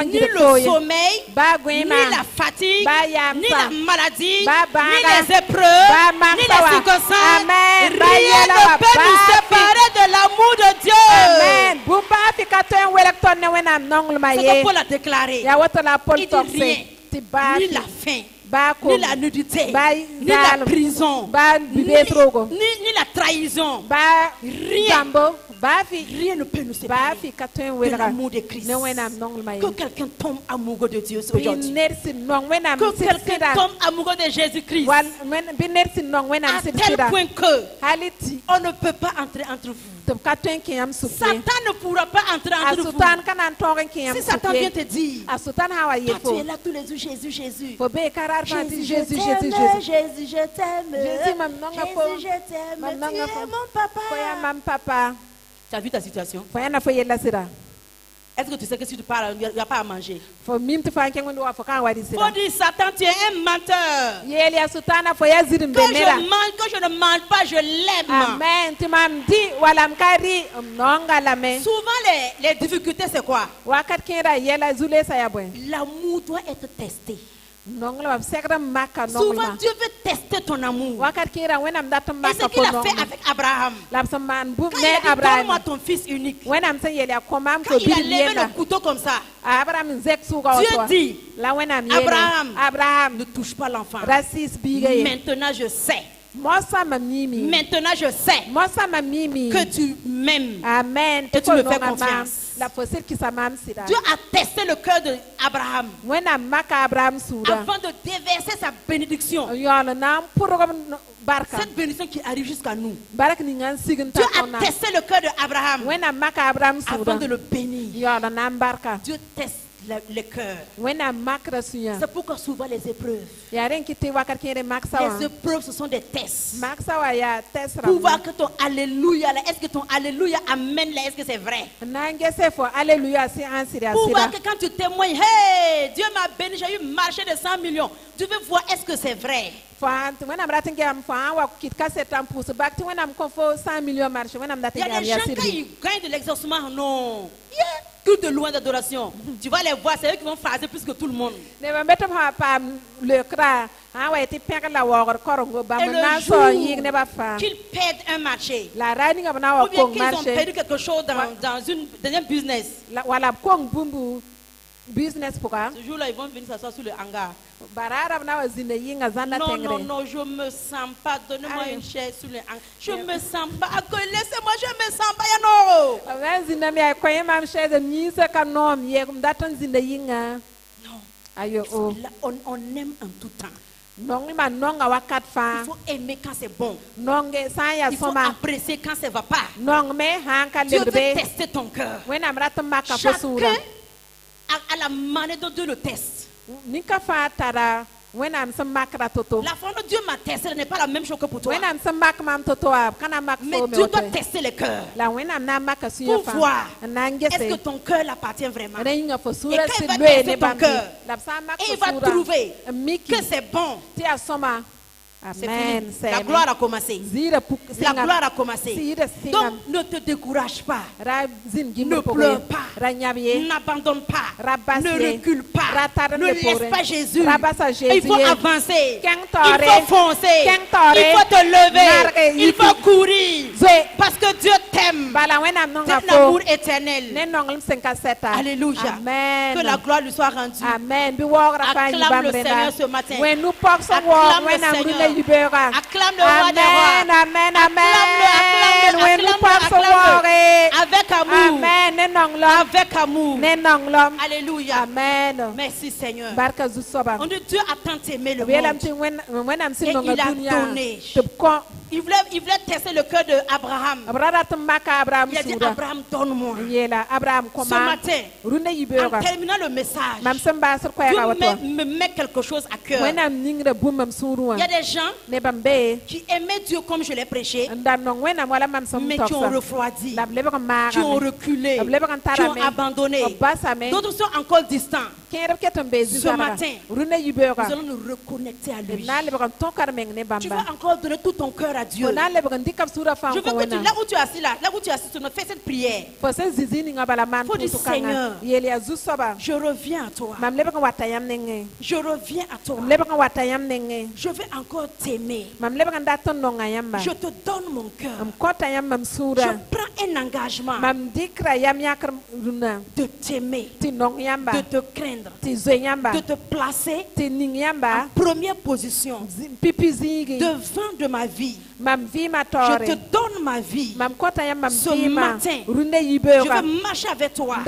ni le sommeil, ni la fatigue, ni la maladie, ni les épreuves, ni les circonstances. Rien ne peut nous séparer de l'amour de Dieu. C'est comme Paul a déclaré. Il dit rien, ni la faim, ni la nudité, ni la prison, ni la trahison. Rien ne peut nous séparer de l'amour de Christ. Que quelqu'un tombe amoureux de Dieu aujourd'hui. Que quelqu'un tombe amoureux de Jésus-Christ. À tel point que on ne peut pas entrer entre vous. Satan ne pourra pas entrer entre vous. Si Satan vient te dire, tu es là tous les jours, Jésus, Jésus. Jésus, je t'aime. Jésus, je t'aime. Jésus, je t'aime. Tu es mon papa. Tu as vu ta situation? Est-ce que tu sais que si tu parles, il n'y a pas à manger? Faut dire, Satan, tu es un menteur. Que je ne mange pas, je l'aime. Souvent, les difficultés, c'est quoi? L'amour doit être testé. Souvent Dieu veut tester ton amour. Et ce qu'il a fait avec Abraham. Quand il a dit donne-moi ton fils unique. Quand il a levé le couteau comme ça, Dieu dit Abraham, ne touche pas l'enfant. Maintenant je sais. Maintenant je sais que tu m'aimes. Amen. Et tu me fais confiance. Dieu a testé le cœur d'Abraham avant de déverser sa bénédiction. Cette bénédiction qui arrive jusqu'à nous. Dieu a testé le cœur d'Abraham avant de le bénir. Dieu teste le cœur. C'est pourquoi souvent les épreuves. Les épreuves, ce sont des tests. Pour voir que ton alléluia, est-ce que ton alléluia amène là, est-ce que c'est vrai? Pour voir que quand tu témoignes, hey, Dieu m'a béni, j'ai eu un marché de 100 millions. Tu veux voir, est-ce que c'est vrai? Il y a des gens quand ils gagnent de l'exaucement, non. Tout de loin d'adoration. Tu vas les voir, c'est eux qui vont phraser plus que tout le monde. Et le jour qu'ils perdent un marché, ou bien qu'ils ont perdu quelque chose dans un business, ce jour-là, ils vont venir s'asseoir sur le hangar. Non, je me sens pas. Donnez-moi une chaise sur le hangar. Je me sens pas. Laissez-moi, je me sens pas. Non. On aime en tout temps. Il faut aimer quand c'est bon. Il faut apprécier quand ça ne va pas. Dieu veut tester ton cœur. Chacun à la manière dont Dieu le teste. La façon dont Dieu m'a testé ce n'est pas la même chose que pour toi. Mais Dieu doit tester le cœur pour voir est-ce que ton cœur l'appartient vraiment. Et quand il va tester ton cœur, et il va trouver que c'est bon. Amen. La gloire a commencé. La gloire a commencé. Donc ne te décourage pas. Ne pleure pas. N'abandonne pas. Ne recule pas. Ne laisse pas Jésus. Il faut avancer. Il faut foncer. Il faut te lever. Il faut courir. Parce que Dieu t'aime. C'est l'amour éternel. Alléluia. Que la gloire lui soit rendue. Acclame le Seigneur ce matin. Acclame le Seigneur. Acclame le roi des rois. Amen. Avec amour. Avec amour. Alléluia. Amen. Merci Seigneur. On dit Dieu a tant aimé le monde. Et il a donné. Il voulait tester le cœur d'Abraham. Il a dit Abraham, donne-moi. Ce matin, en terminant le message, Dieu me met quelque chose à cœur. Il y a des gens qui aimaient Dieu comme je l'ai prêché, mais qui ont refroidi, qui ont reculé, qui ont abandonné. D'autres sont encore distants. Ce matin, nous allons nous reconnecter à lui. Tu vas encore donner tout ton cœur à Dieu. Je veux que tu, là où tu es assis, fais cette prière. Il faut dire Seigneur, je reviens à toi. Je reviens à toi. Je veux encore t'aimer. Je te donne mon cœur. Je prends un engagement de t'aimer, de te craindre, atteindre, de te placer en première position devant de ma vie. Je te donne ma vie. Ce matin, je veux marcher avec toi.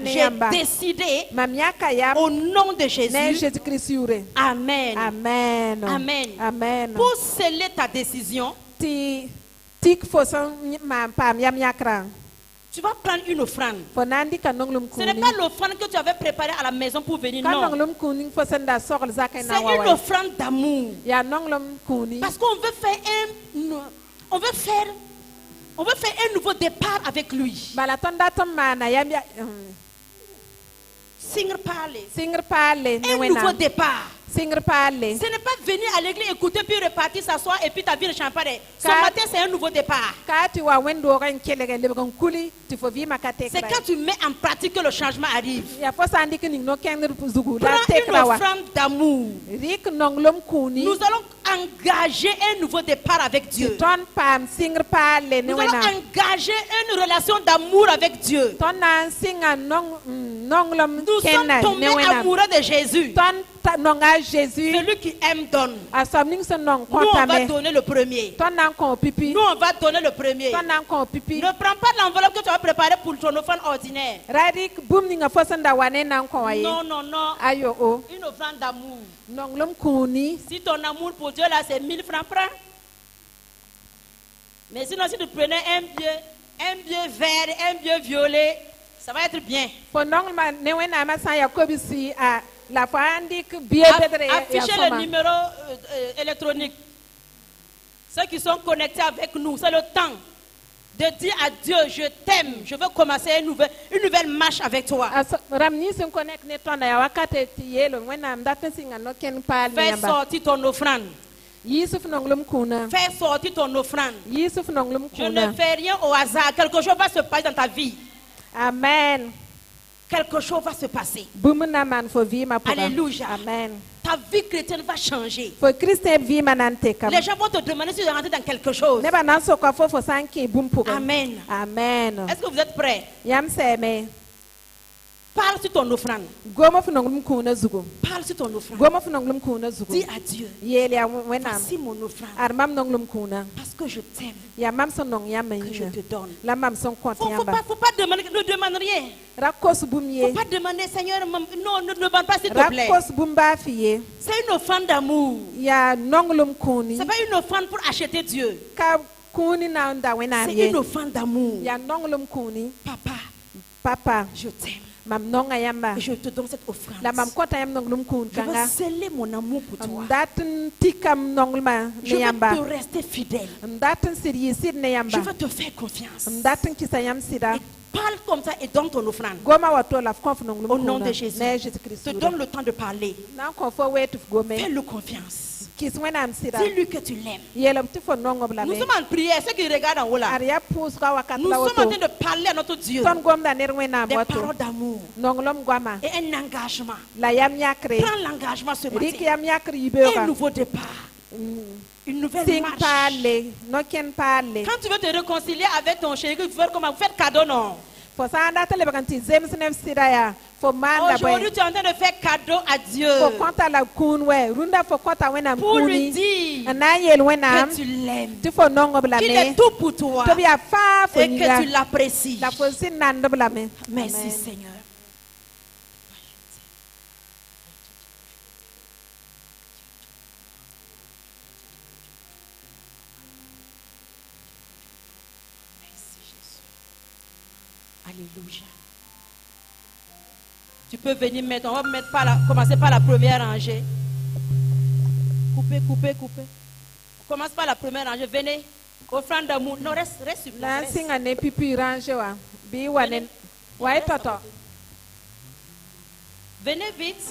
J'ai décidé au nom de Jésus. Amen. Amen. Amen. Amen. Pour sceller ta décision, tu vas prendre une offrande. Ce n'est pas l'offrande que tu avais préparée à la maison pour venir, non. C'est une offrande d'amour. Parce qu'on veut faire un nouveau départ avec lui. Singer parler. Un nouveau départ. Ce n'est pas venir à l'église, écouter, puis repartir, s'asseoir et puis ta vie ne change pas. Ce matin, c'est un nouveau départ. C'est quand tu mets en pratique que le changement arrive. Prends une offrande d'amour. Nous allons engager un nouveau départ avec Dieu. Nous allons engager une relation d'amour avec Dieu. Nous sommes tombés amoureux de Jésus. Celui qui aime donne. Nous on va donner le premier. Nous on va donner le premier. Ne prends pas l'enveloppe que tu as préparée pour ton offrande ordinaire. Non, non, non. Une offrande d'amour. Si ton amour pour Dieu là c'est 1000 francs. Mais sinon si tu prenais un bieu vert, un bieu violet, ça va être bien. Affichez le numéro électronique. Ceux qui sont connectés avec nous, c'est le temps de dire à Dieu, je t'aime, je veux commencer une nouvelle marche avec toi. Fais sortir ton offrande. Fais sortir ton offrande. Je ne fais rien au hasard. Quelque chose va se passer dans ta vie. Amen. Quelque chose va se passer. Alléluia. Amen. Ta vie chrétienne va changer. Les gens vont te demander si tu es rentré dans quelque chose. Amen. Amen. Est-ce que vous êtes prêts? Parle sur ton offrande. Parle sur ton offrande. Dis à Dieu. Voici mon offrande. Parce que je t'aime. Que je te donne. Faut pas demander, ne demande rien. Faut pas demander, Seigneur, non, ne demande pas s'il te plaît. C'est une offrande d'amour. C'est pas une offrande pour acheter Dieu. C'est une offrande d'amour. Papa, je t'aime. Et je te donne cette offrande. Je veux sceller mon amour pour toi. Je veux te rester fidèle. Je veux te faire confiance. Et parle comme ça et donne ton offrande. Au nom de Jésus. Te donne le temps de parler. Fais-le confiance. Dis-lui que tu l'aimes. Nous sommes en prière. Ceux qui regardent en haut là. Nous sommes en train de parler à notre Dieu. Des paroles d'amour. Et un engagement. Prends l'engagement ce matin. Un nouveau départ. Une nouvelle marche. Quand tu veux te réconcilier avec ton chéri, tu veux comment vous faites cadeau, non? Aujourd'hui, tu es en train de faire cadeau à Dieu. Pour lui dire que tu l'aimes, qu'il est tout pour toi et que tu l'apprécies. Merci Seigneur. Alléluia. Tu peux venir mettre, on va mettre commencer par la première rangée. Coupez. Commence par la première rangée. Venez. Offrande d'amour. Non, reste sur place. Venez vite.